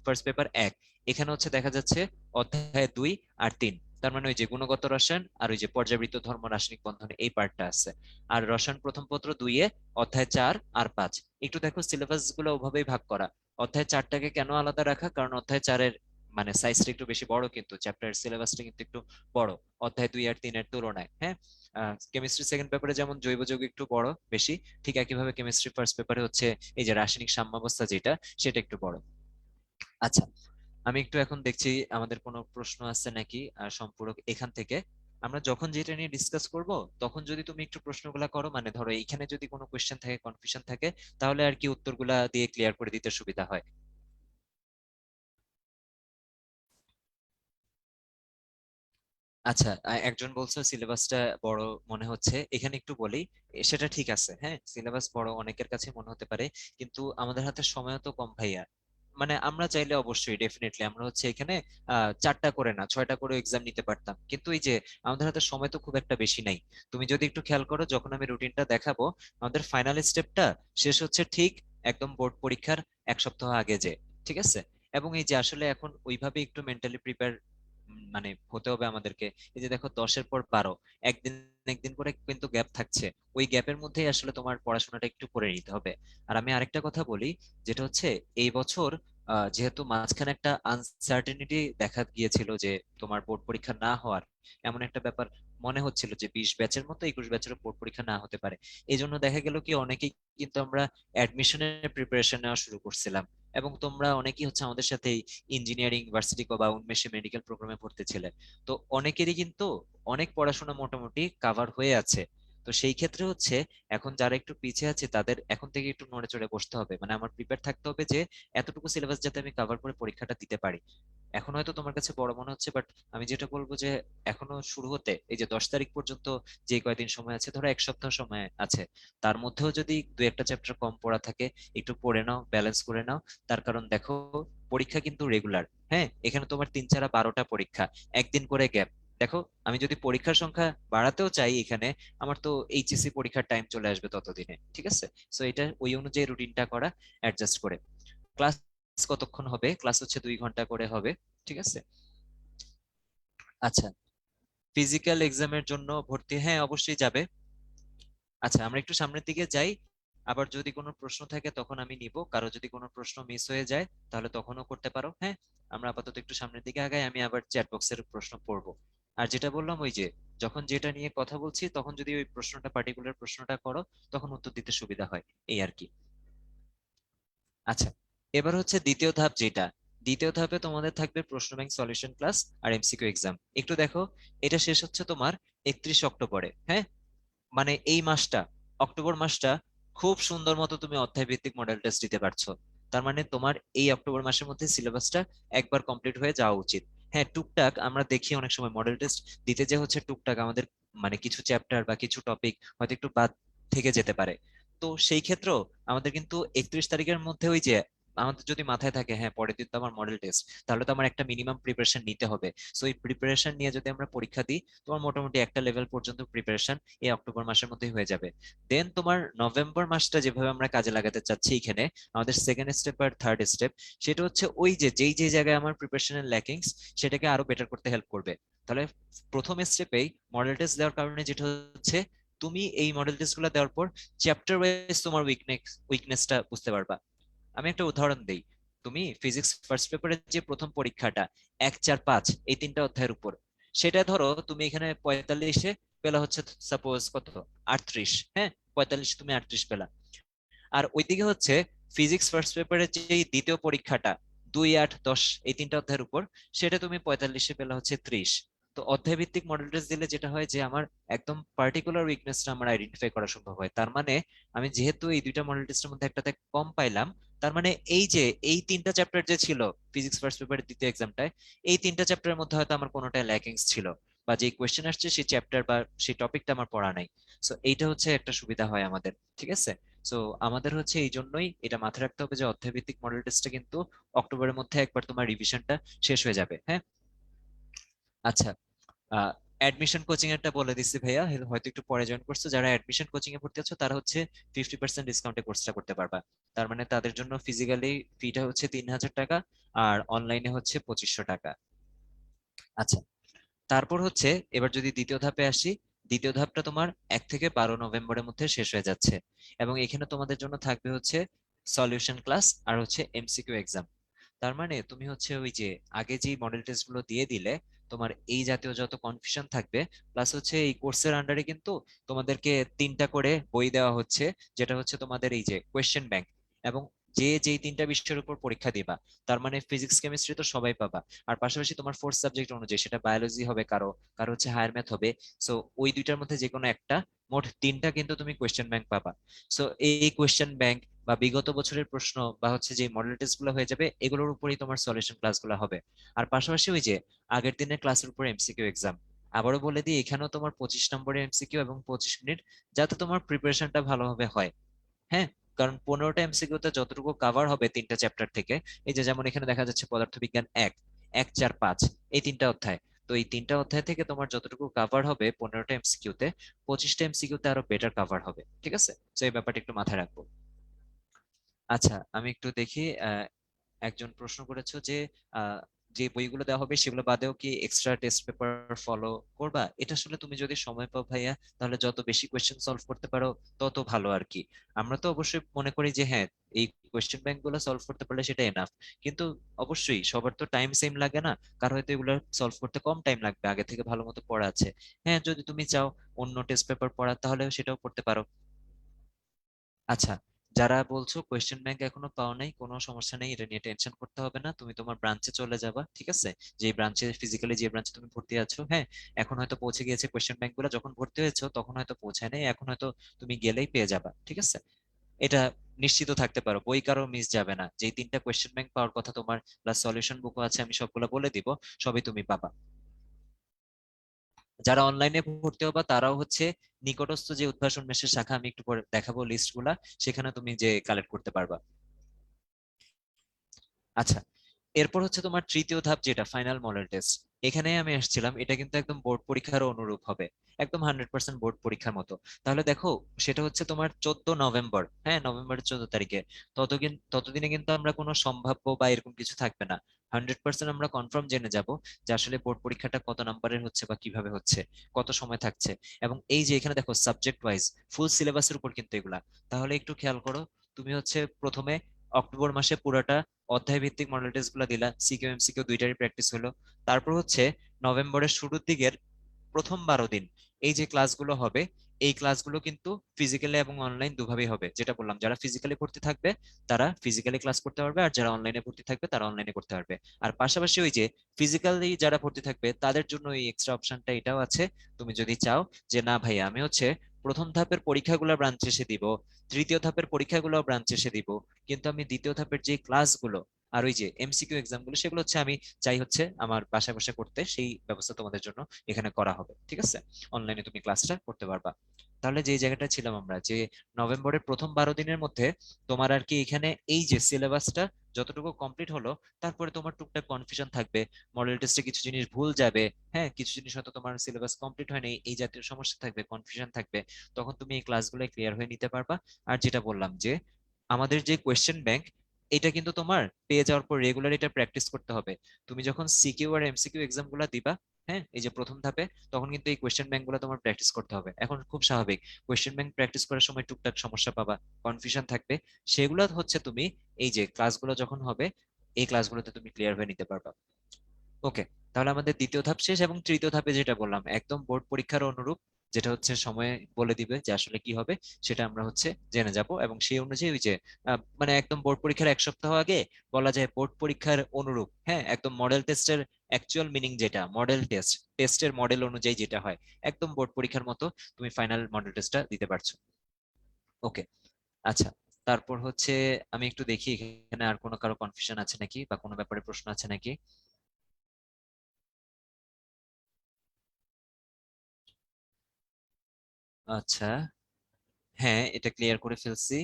ফার্স্ট পেপার 1, এখানে হচ্ছে দেখা যাচ্ছে অধ্যায় 2 আর 3, তার মানে ওই যে গুণগত রসায়ন আর ওই যে পর্যাবৃত্ত ধর্ম রাসায়নিক বন্ধনে এই পার্টটা আছে। আর রসায়ন প্রথম পত্র 2-এ অধ্যায় 4 আর 5। একটু দেখো সিলেবাস গুলো ওভাবেই ভাগ করা। অধ্যায় 4টাকে কেন আলাদা রাখা, কারণ অধ্যায় 4-এর মানে সাইজটা একটু বেশি বড়, কিন্তু চ্যাপ্টারের সিলেবাসটা কিন্তু একটু বড় অধ্যায় 2 আর 3-এর তুলনায়। হ্যাঁ, কেমিস্ট্রি সেকেন্ড পেপারে যেমন জৈব যৌগ একটু বড় বেশি, ঠিক একইভাবে কেমিস্ট্রি ফার্স্ট পেপারে হচ্ছে এই যে রাসায়নিক সাম্যাবস্থা যেটা, সেটা একটু বড়। আচ্ছা, আমি একটু এখন দেখছি আমাদের কোনো প্রশ্ন আছে নাকি সম্পূরক এখান থেকে। আমরা যখন যেটা নিয়ে ডিসকাস করব তখন যদি তুমি একটু প্রশ্নগুলা করো, মানে ধরো এইখানে যদি কোনো কোয়েশ্চেন থাকে, কনফিউশন থাকে, তাহলে আর কি উত্তরগুলা দিয়ে ক্লিয়ার করে দিতে সুবিধা হয়। আচ্ছা, একজন বলছে সিলেবাসটা বড় মনে হচ্ছে, এখানে একটু বলি সেটা ঠিক আছে। হ্যাঁ, সিলেবাস বড় অনেকের কাছে মনে হতে পারে, কিন্তু আমাদের হাতে সময় তো কম ভাইয়া। মানে আমরা চাইলে অবশ্যই ডেফিনেটলি আমরা হচ্ছে এখানে 4টা করে না 6টা করে এক্সাম নিতে পারতাম, কিন্তু এই যে আমাদের হাতে সময় তো খুব একটা বেশি নাই। তুমি যদি একটু খেয়াল করো যখন আমি রুটিনটা দেখাবো, আমাদের ফাইনাল স্টেপটা শেষ হচ্ছে ঠিক একদম বোর্ড পরীক্ষার 1 সপ্তাহ আগে যে, ঠিক আছে। এবং এই যে আসলে এখন ওইভাবে একটু মেন্টালি প্রিপেয়ার মানে হতে হবে আমাদেরকে। এই যে দেখো 10-এর পর 12, একদিন একদিন করে কিন্তু গ্যাপ থাকছে, ওই গ্যাপের মধ্যেই আসলে তোমার পড়াশোনাটা একটু করে নিতে হবে। আর আমি আরেকটা কথা বলি, যেটা হচ্ছে এই বছর যেহেতু মাঝখানে একটা আনসার্টেনিটি দেখা গিয়েছিল যে তোমার বোর্ড পরীক্ষা না হওয়ার এমন একটা ব্যাপার মনে হচ্ছিল যে 20 ব্যাচের মতো 21 ব্যাচের বোর্ড পরীক্ষা না হতে পারে। এই জন্য দেখা গেল কি অনেকেই কিন্তু আমরা অ্যাডমিশনের প্রিপারেশন নেওয়া শুরু করছিলাম, এবং তোমরা অনেকেই হচ্ছে আমাদের সাথে ইঞ্জিনিয়ারিং ভার্সিটি বা উন্মেষে মেডিকেল প্রোগ্রামে পড়তেছিলে। তো অনেকেরই কিন্তু অনেক পড়াশোনা মোটামুটি কাভার হয়ে আছে। তো সেই ক্ষেত্রে হচ্ছে এখন যারা একটু পিছিয়ে আছে তাদের এখন থেকে একটু নড়ে চড়ে বসতে হবে, মানে আমার প্রিপেয়ার থাকতে হবে যে এতটুকু সিলেবাস যাতে আমি কভার করে পরীক্ষাটা দিতে পারি। এখন হয়তো তোমার কাছে বড় মনে হচ্ছে, বাট আমি যেটা বলবো যে এখনো শুরু হতে এই যে 10 তারিখ পর্যন্ত যে কয়দিন সময় আছে, ধরো 1 সপ্তাহ সময় আছে, তার মধ্যেও যদি 2 একটা চ্যাপ্টার কম পড়া থাকে একটু পড়ে নাও, ব্যালেন্স করে নাও। তার কারণ দেখো পরীক্ষা কিন্তু রেগুলার। হ্যাঁ, এখানে তোমার 3 4 12টা পরীক্ষা, একদিন করে গ্যাপ। দেখো আমি যদি পরীক্ষার সংখ্যা বাড়াতেও চাই এখানে, আমার তো এইচএসসি পরীক্ষার টাইম চলে আসবে ততদিনে। ঠিক আছে, সো এটা ওই অনুযায়ী রুটিনটা করা, অ্যাডজাস্ট করে। ক্লাস কতক্ষণ হবে? ক্লাস হচ্ছে 2 ঘন্টা করে হবে। ঠিক আছে। আচ্ছা, ফিজিক্যাল এক্সামের জন্য ভর্তি, হ্যাঁ অবশ্যই যাবে। আচ্ছা, আমরা একটু সামনের দিকে যাই, আবার যদি কোনো প্রশ্ন থাকে তখন আমি নিব, কারো যদি কোনো প্রশ্ন মিস হয়ে যায় তাহলে তখনও করতে পারো। হ্যাঁ, আমরা আপাতত একটু সামনের দিকে আগাই, আমি আবার চ্যাট বক্সের প্রশ্ন পড়বো। আর যেটা বললাম ওই যে যখন যেটা নিয়ে কথা বলছি তখন যদি ওই প্রশ্নটা পার্টিকুলার প্রশ্নটা করো তখন উত্তর দিতে সুবিধা হয়, এই আর কি। আচ্ছা, এবার হচ্ছে দ্বিতীয় ধাপ যেটা, দ্বিতীয় ধাপে তোমাদের থাকবে প্রশ্ন ব্যাংক সলিউশন ক্লাস আর এমসিকিউ এক্সাম। একটু দেখো, এটা শেষ হচ্ছে তোমার 31 অক্টোবরে, হ্যাঁ? মানে এই মাসটা, অক্টোবর মাসটা খুব সুন্দর মতো তুমি অধ্যায় ভিত্তিক মডেল টেস্ট দিতে পারছো। তার মানে তোমার এই অক্টোবর মাসের মধ্যে সিলেবাসটা একবার কমপ্লিট হয়ে যাওয়া উচিত। হ্যাঁ, টুকটাক আমরা দেখি অনেক সময় মডেল টেস্ট দিতে যে হচ্ছে টুকটাক আমাদের মানে কিছু চ্যাপ্টার বা কিছু টপিক হয়তো একটু বাদ থেকে যেতে পারে। তো সেই ক্ষেত্রেও আমাদের কিন্তু 31 তারিখের মধ্যে ওই যে আমাদের যদি মাথায় থাকে হ্যাঁ পরের দিন তো আমার মডেল টেস্ট, তাহলে তো আমার একটা মিনিমাম প্রিপারেশন নিতে হবে। সো এই প্রিপারেশন নিয়ে যদি আমরা পরীক্ষা দিই, তোমার মোটামুটি একটা লেভেল পর্যন্ত প্রিপারেশন এই অক্টোবর মাসের মধ্যেই হয়ে যাবে। দেন তোমার নভেম্বর মাসটা যেভাবে আমরা কাজে লাগাতে চাচ্ছি এখানে, আমাদের সেকেন্ড স্টেপ আর থার্ড স্টেপ, সেটা হচ্ছে ওই যে যেই যেই জায়গায় আমার প্রিপারেশনের ল্যাকিংস সেটাকে আরো বেটার করতে হেল্প করবে। তাহলে প্রথম স্টেপেই মডেল টেস্ট দেওয়ার কারণে যেটা হচ্ছে, তুমি এই মডেল টেস্ট গুলো দেওয়ার পর চ্যাপ্টার ওয়াইজ তোমার উইকনেসটা বুঝতে পারবা। আমি একটা উদাহরণ দেই। তুমি ফিজিক্স ফার্স্ট পেপারের যে প্রথম পরীক্ষাটা 1, 4, 5 এই তিনটা অধ্যায়ের উপর, সেটা ধরো তুমি এখানে 45-এ পেলা হচ্ছে সাপোজ কত, 38, হ্যাঁ 45 তুমি 38 পেলা। আর ওইদিকে হচ্ছে ফিজিক্স ফার্স্ট পেপারের যে দ্বিতীয় পরীক্ষাটা 2, 8, 10 এই তিনটা অধ্যায়ের উপর, সেটা তুমি 45-এ পেলা হচ্ছে 30। তো অধ্যায় ভিত্তিক মডেল টেস্ট দিলে যেটা হয় যে আমার একদম পার্টিকুলার উইকনেসটা আমার আইডেন্টিফাই করা সম্ভব হয়। তার মানে আমি যেহেতু এই দুইটা মডেল টেস্টের মধ্যে একটাতে কম পাইলাম, তার মানে এই যে এই তিনটা চ্যাপ্টার যে ছিল ফিজিক্স ফার্স্ট পেপারের দ্বিতীয় এক্সামটায়, এই তিনটা চ্যাপ্টারের মধ্যে হয়তো আমার কোনোটা ল্যাকিংস ছিল, বা যে কোয়েশ্চেন আসছে সেই চ্যাপ্টার বা সেই টপিকটা আমার পড়া নাই। সো এইটা হচ্ছে একটা সুবিধা হয় আমাদের, ঠিক আছে? সো আমাদের হচ্ছে এই জন্যই এটা মাথায় রাখতে হবে যে অধ্যায়ভিত্তিক মডেল টেস্টটা কিন্তু অক্টোবরের মধ্যে একবার তোমার রিভিশনটা শেষ হয়ে যাবে, হ্যাঁ? আচ্ছা, অ্যাডমিশন কোচিং এরটা বলে দিচ্ছি ভাইয়া, হয়তো একটু পরে জয়েন করছো, যারা অ্যাডমিশন কোচিং এ ভর্তি আছো তারা হচ্ছে 50% ডিসকাউন্টে কোর্সটা করতে পারবা। তার মানে তাদের জন্য ফিজিক্যালি ফিটা হচ্ছে 3000 টাকা, আর অনলাইনে হচ্ছে 2500 টাকা। আচ্ছা, তারপর হচ্ছে এবার যদি দ্বিতীয় ধাপে আসি, দ্বিতীয় ধাপটা তোমার 1 থেকে 12 নভেম্বরের মধ্যে শেষ হয়ে যাচ্ছে, এবং এখানে তোমাদের জন্য থাকবে হচ্ছে সলিউশন ক্লাস আর হচ্ছে এমসিকিউ এক্সাম। তার মানে তুমি হচ্ছে ওই যে আগে যে মডেল টেস্ট গুলো দিয়ে দিলে তোমার এই জাতীয় যত কনফিউশন থাকবে, প্লাস হচ্ছে এই কোর্সের আন্ডারে কিন্তু তোমাদেরকে 3টা করে বই দেওয়া হচ্ছে, যেটা হচ্ছে তোমাদের এই যে কোয়েশ্চেন ব্যাংক, এবং যে যেই 3টা বিষয়ের উপর পরীক্ষা দিবা, তার মানে ফিজিক্স কেমিস্ট্রি তো সবাই পাবা, আর পাশাপাশি তোমার ফোর্থ সাবজেক্ট অনুযায়ী সেটা বায়োলজি হবে কারো, কারো হচ্ছে হায়ার ম্যাথ হবে। সো ওই দুইটার মধ্যে যে কোনো একটা, মোট 3টা কিন্তু তুমি কোয়েশ্চেন ব্যাংক পাবা। সো এই কোয়েশ্চেন ব্যাংক বা বিগত বছরের প্রশ্ন বা হচ্ছে যে মডেল টেস্ট গুলো হয়ে যাবে, এগুলোর উপরেই তোমার সলিউশন ক্লাসগুলো হবে। আর পাশাপাশি ওই যে আগের দিনের ক্লাসের উপর এমসিকিউ এক্সাম। আবারও বলে দিই, এখানেও তোমার 25 নম্বরের এমসিকিউ এবং 25 মিনিট, যাতে তোমার প্রিপারেশনটা ভালোভাবে হয়, হ্যাঁ? কারণ 15টা এমসিকিউতে যতটুকু কাভার হবে 3টা চ্যাপ্টার থেকে, এই যে যেমন এখানে দেখা যাচ্ছে পদার্থবিজ্ঞান 1, 1, 4, 5 এই 3টা অধ্যায়, তো এই 3টা অধ্যায় থেকে তোমার যতটুকু কাভার হবে 15টা এমসিকিউতে, 25টা এমসিকিউতে আরো বেটার কাভার হবে, ঠিক আছে? তো এই ব্যাপারটা একটু মাথায় রাখবো। আচ্ছা, আমি একটু দেখি, একজন প্রশ্ন করেছো যে আহ, যে বইগুলো দেওয়া হবে সেগুলো বাদেও কি এক্সট্রা টেস্ট পেপার ফলো করবা? এটা আসলে তুমি যদি সময় পাও ভাইয়া, তাহলে যত বেশি কোয়েশ্চেন সলভ করতে পারো তত ভালো আর কি। আমরা তো অবশ্যই মনে করি যে হ্যাঁ, এই কোয়েশ্চেন ব্যাংক গুলো সলভ করতে পারলে সেটা এনাফ, কিন্তু অবশ্যই সবার তো টাইম সেম লাগে না, কারো হয়তো এগুলো সলভ করতে কম টাইম লাগবে, আগে থেকে ভালো মতো পড়া আছে। হ্যাঁ, যদি তুমি চাও অন্য টেস্ট পেপার পড়া তাহলে সেটাও করতে পারো। আচ্ছা, যারা বলছো কোয়েশ্চেন ব্যাংক এখনো পাও নাই, কোনো সমস্যা নেই, এটা নিয়ে টেনশন করতে হবে না, তুমি তোমার ব্রাঞ্চে চলে যাবা, ঠিক আছে? যে ব্রাঞ্চে ফিজিক্যালি যে ব্রাঞ্চে তুমি ভর্তি আছো, হ্যাঁ, এখন হয়তো পৌঁছে গিয়েছে কোয়েশ্চেন ব্যাংক গুলো, যখন ভর্তি হয়েছো তখন হয়তো পৌঁছায় নাই, এখন হয়তো তুমি গেলেই পেয়ে যাবা, ঠিক আছে? এটা নিশ্চিত থাকতে পারো, বই কারো মিস যাবে না, যেই 3টা কোয়েশ্চেন ব্যাংক পাওয়ার কথা তোমার, প্লাস সলিউশন বুকও আছে, আমি সবগুলো বলে দিব, সবই তুমি পাবা। যারা অনলাইনে ভর্তি হবা তারাও হচ্ছে নিকটস্থ যে উদ্ভাসন মেশের শাখা, আমি একটু পরে দেখাবো লিস্ট গুলা, সেখানে তুমি যে কালেক্ট করতে পারবা। আচ্ছা, এরপর হচ্ছে তোমার তৃতীয় ধাপ যেটা ফাইনাল মডেল টেস্ট। এখানে আমি আসছিলাম, এটা কিন্তু একদম বোর্ড পরীক্ষার অনুরূপ হবে, একদম 100% বোর্ড পরীক্ষার মতো। তাহলে দেখো, সেটা হচ্ছে তোমার 14 নভেম্বর, হ্যাঁ নভেম্বরের 14 তারিখে। ততদিনে কিন্তু আমরা কোনো সম্ভাব্য বা এরকম কিছু থাকবে না, 100% আমরা কনফার্ম জেনে যাব যে আসলে বোর্ড পরীক্ষাটা কত নাম্বারের হচ্ছে বা কিভাবে হচ্ছে, কত সময় থাকছে। এবং এই যে এখানে দেখো সাবজেক্ট ওয়াইজ ফুল সিলেবাসের উপর কিন্তু এগুলা। তাহলে একটু খেয়াল করো, তুমি হচ্ছে প্রথমে অক্টোবর মাসে পুরোটা অধ্যায় ভিত্তিক মডেল টেস্ট গুলা দিলা, সিকিউ এমসিকিউ দুইটারই প্র্যাকটিস হলো। তারপর হচ্ছে নভেম্বরের শুরুর দিকের প্রথম 12 দিন এই যে ক্লাসগুলো হবে, এই ক্লাসগুলো কিন্তু ফিজিক্যালি এবং অনলাইন দুভাবেই হবে। যেটা বললাম, যারা ফিজিক্যালি ভর্তি থাকবে তারা ফিজিক্যালি ক্লাস করতে পারবে, আর যারা অনলাইনে ভর্তি থাকবে তারা অনলাইনে করতে পারবে। আর পাশাপাশি ওই যে ফিজিক্যালি যারা ভর্তি থাকবে তাদের জন্য এই এক্সট্রা অপশনটা এটাও আছে, তুমি যদি চাও যে না ভাই আমি হচ্ছে প্রথম ধাপের পরীক্ষাগুলো ব্রাঞ্চ শেষে দিব, তৃতীয় ধাপের পরীক্ষাগুলো ব্রাঞ্চ শেষে দিব, কিন্তু আমি দ্বিতীয় ধাপের যে ক্লাসগুলো আর ওই যে এমসিকিউ এক্সামগুলো সেগুলো হচ্ছে আমি চাই হচ্ছে আমার বাসায় বসে করতে, সেই ব্যবস্থা তোমাদের জন্য এখানে করা হবে। ঠিক আছে, অনলাইনে তুমি ক্লাসটা করতে পারবা। তাহলে যে জায়গাটা ছিলাম আমরা, যে নভেম্বরের প্রথম 12 দিনের মধ্যে তোমার আর কি এখানে এই যে সিলেবাসটা যতটুকু কমপ্লিট হলো, তারপরে তোমার টুকটাক কনফিউশন থাকবে, মডেল টেস্টে কিছু জিনিস ভুল যাবে, হ্যাঁ কিছু জিনিস হয়তো তোমার সিলেবাস কমপ্লিট হয়নি, এই জাতীয় সমস্যা থাকবে, কনফিউশন থাকবে, তখন তুমি এই ক্লাসগুলো ক্লিয়ার হয়ে নিতে পারবা। আর যেটা বললাম যে আমাদের যে কোয়েশ্চেন ব্যাংক, এটা কিন্তু তোমার পেয়ে যাওয়ার পর রেগুলার এটা প্র্যাকটিস করতে হবে। তুমি যখন সিকিউ আর এমসিকিউ এক্সাম গুলা দিবা, হ্যাঁ এই যে প্রথম ধাপে, তখন কিন্তু এই কোয়েশ্চেন ব্যাংক গুলো তোমার প্র্যাকটিস করতে হবে। এখন খুব স্বাভাবিক, কোয়েশ্চেন ব্যাংক প্র্যাকটিস করার সময় টুকটাক সমস্যা পাবা, কনফিউশন থাকবে, সেগুলো হচ্ছে তুমি এই যে ক্লাসগুলো যখন হবে এই ক্লাসগুলোতে তুমি ক্লিয়ার হয়ে নিতে পারবা। ওকে, তাহলে আমাদের দ্বিতীয় ধাপ শেষ, এবং তৃতীয় ধাপে যেটা বললাম একদম বোর্ড পরীক্ষার অনুরূপ, যেটা হচ্ছে সময় বলে দিবে যে আসলে কি হবে, সেটা আমরা হচ্ছে জেনে যাব, এবং সেই অনুযায়ী ওই যে মানে একদম বোর্ড পরীক্ষার 1 সপ্তাহ আগে বলা যায় বোর্ড পরীক্ষার অনুরূপ, হ্যাঁ একদম মডেল টেস্টের অ্যাকচুয়াল মিনিং যেটা মডেল টেস্ট, টেস্টের মডেল অনুযায়ী যেটা হয় একদম বোর্ড পরীক্ষার মতো তুমি ফাইনাল মডেল টেস্টটা দিতে পারছো। ওকে, আচ্ছা, তারপর হচ্ছে আমি একটু দেখি এখানে আর কোনো কারো কনফিউশন আছে নাকি বা কোনো ব্যাপারে প্রশ্ন আছে নাকি। আচ্ছা, হ্যাঁ এটা ক্লিয়ার করে ফেলছি।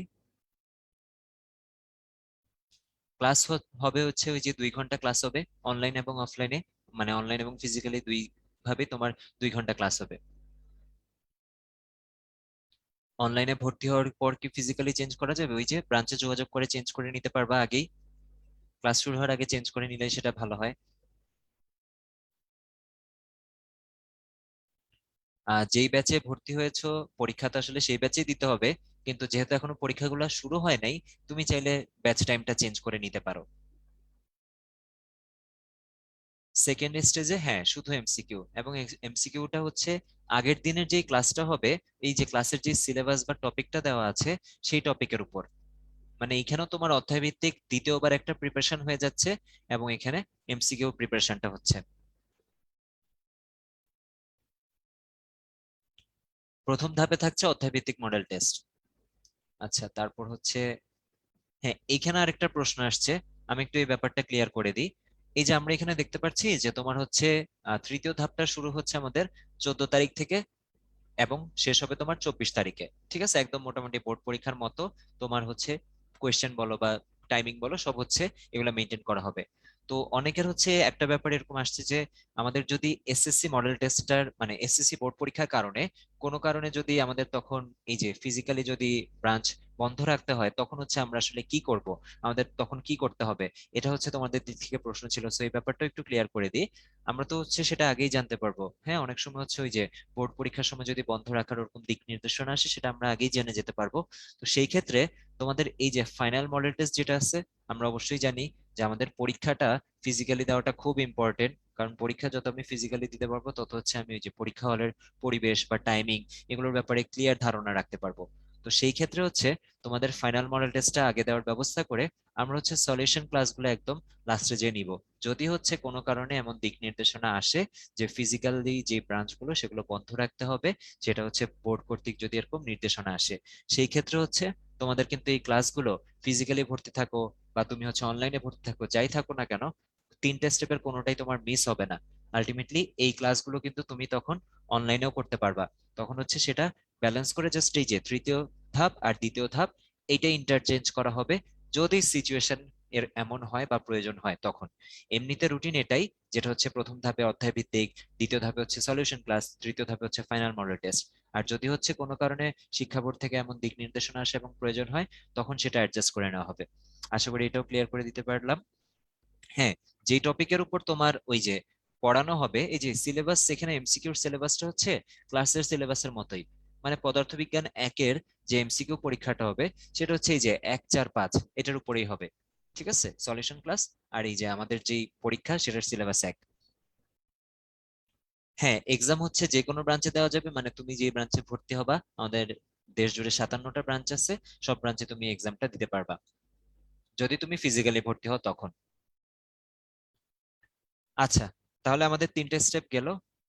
ক্লাস হবে হচ্ছে ওই যে 2 ঘন্টা ক্লাস হবে অনলাইন এবং অফলাইনে, মানে অনলাইন এবং ফিজিক্যালি দুই ভাবে তোমার 2 ঘন্টা ক্লাস হবে। অনলাইনে ভর্তি হওয়ার পর কি ফিজিক্যালি চেঞ্জ করা যাবে? ওই যে ব্রাঞ্চে যোগাযোগ করে চেঞ্জ করে নিতে পারবা আগেই, ক্লাস শুরু হওয়ার আগে চেঞ্জ করে নিলে সেটা ভালো হয়। যেই ব্যাচে ভর্তি হয়েছো পরীক্ষা তো আসলে সেই ব্যাচেই দিতে হবে, কিন্তু যেহেতু এখনো পরীক্ষাগুলো শুরু হয় নাই, তুমি চাইলে ব্যাচ টাইমটা চেঞ্জ করে নিতে পারো। সেকেন্ড স্টেজে হ্যাঁ শুধু এমসিকিউ, এবং এমসিকিউটা হচ্ছে আগের দিনের যে ক্লাসটা হবে, এই যে ক্লাসের যে সিলেবাস বা টপিকটা দেওয়া আছে সেই টপিকের উপর, মানে এখানেও তোমার অধ্যায় ভিত্তিক দ্বিতীয়বার একটা প্রিপারেশন হয়ে যাচ্ছে, এবং এখানে এমসিকিউ প্রিপারেশনটা হচ্ছে। প্রথম ধাপে থাকছে অধ্যায় ভিত্তিক মডেল টেস্ট। আচ্ছা, তারপর হচ্ছে হ্যাঁ এইখানে আরেকটা প্রশ্ন আসছে, আমি একটু এই ব্যাপারটা ক্লিয়ার করে দিই। এই যে আমরা এখানে দেখতে পাচ্ছি যে তোমার হচ্ছে তৃতীয় ধাপটা শুরু হচ্ছে আমাদের 14 তারিখ থেকে এবং শেষ হবে তোমার 24 তারিখে। ঠিক আছে, একদম মোটামুটি বোর্ড পরীক্ষার মতো তোমার হচ্ছে কোয়েশ্চেন বলো বা টাইমিং বলো সব হচ্ছে এগুলো মেনটেন করা হবে। তো অনেকের হচ্ছে একটা ব্যাপার এরকম আসছে যে আমাদের যদি এসএসসি মডেল টেস্টার মানে এসএসসি বোর্ড পরীক্ষার কারণে কোনো কারণে যদি আমাদের তখন এই যে ফিজিক্যালি যদি ব্রাঞ্চ বন্ধ রাখতে হয়, তখন হচ্ছে আমরা আসলে কি করব, আমাদের তখন কি করতে হবে, এটা হচ্ছে তোমাদের দিক থেকে প্রশ্ন ছিল। তো এই ব্যাপারটা একটু ক্লিয়ার করে দিই, আমরা তো হচ্ছে সেটা আগেই জানতে পারবো। হ্যাঁ অনেক সময় হচ্ছে ওই যে বোর্ড পরীক্ষার সময় যদি বন্ধ রাখার ওরকম দিক নির্দেশনা আসে সেটা আমরা আগেই জেনে যেতে পারবো। তো সেই ক্ষেত্রে তোমাদের এই যে ফাইনাল মডেল টেস্ট যেটা আছে, আমরা অবশ্যই জানি যে আমাদের পরীক্ষাটা ফিজিক্যালি দেওয়াটা খুব ইম্পর্টেন্ট, কারণ পরীক্ষা যত আমি ফিজিক্যালি দিতে পারবো তত হচ্ছে আমি ওই যে পরীক্ষা হলের পরিবেশ বা টাইমিং এগুলোর ব্যাপারে ক্লিয়ার ধারণা রাখতে পারবো। তো সেই ক্ষেত্রে হচ্ছে তোমাদের ফাইনাল মডেল টেস্টটা আগে দেওয়ার ব্যবস্থা করে আমরা হচ্ছে সলিউশন ক্লাসগুলো একদম লাস্টে যে নিব। যদি হচ্ছে কোনো কারণে এমন দিক নির্দেশনা আসে যে ফিজিক্যালি যে ব্রাঞ্চগুলো সেগুলো বন্ধ রাখতে হবে, সেটা হচ্ছে বোর্ড কর্তৃক যদি এরকম নির্দেশনা আসে, সেই ক্ষেত্রে হচ্ছে তোমাদের কিন্তু এই ক্লাসগুলো ফিজিক্যালি ভর্তি থাকো বা তুমি হচ্ছে অনলাইনে ভর্তি থাকো, যাই থাকো না কেন, 3টে স্টেপের কোনোটাই তোমার মিস হবে না। আলটিমেটলি এই ক্লাসগুলো কিন্তু তুমি তখন অনলাইনেও করতে পারবা। তখন হচ্ছে সেটা ব্যালেন্স করে জাস্ট এই যে তৃতীয় ধাপ আর দ্বিতীয় ধাপ এইটা ইন্টারচেঞ্জ করা হবে যদি সিচুয়েশন এর এমন হয় বা প্রয়োজন হয় তখন। এমনিতে রুটিন এটাই, যেটা হচ্ছে প্রথম ধাপে অধ্যায় ভিত্তিক, দ্বিতীয় ধাপে হচ্ছে সলিউশন ক্লাস, তৃতীয় ধাপে হচ্ছে ফাইনাল মডেল টেস্ট। আর যদি হচ্ছে কোনো কারণে শিক্ষা বোর্ড থেকে এমন দিক নির্দেশনা আসে এবং প্রয়োজন হয় তখন সেটা অ্যাডজাস্ট করে নেওয়া হবে। আশা করি এটাও ক্লিয়ার করে দিতে পারলাম। হ্যাঁ, যে টপিকের উপর তোমার ওই যে পড়ানো হবে এই যে সিলেবাস, সেখানে এমসিকিউর সিলেবাসটা হচ্ছে ক্লাসের সিলেবাসের মতোই, মানে পদার্থবিজ্ঞান 1-এর যে এমসিকিউ পরীক্ষাটা হবে সেটা হচ্ছে এই যে 1, 4, 5 এটার উপরেই হবে। ঠিক আছে, সলিউশন ক্লাস আর এই যে আমাদের যেই পরীক্ষা সেটার সিলেবাস এক। হ্যাঁ, এক্সাম হচ্ছে যে কোনো ব্রাঞ্চে দেওয়া যাবে, মানে তুমি যে ব্রাঞ্চে ভর্তি হবা, আমাদের দেশ জুড়ে 57টা ব্রাঞ্চ আছে, সব ব্রাঞ্চে তুমি এক্সামটা দিতে পারবা যদি তুমি ফিজিক্যালি ভর্তি হও তখন। আচ্ছা, তাহলে আমাদের 3টে স্টেপ গেল।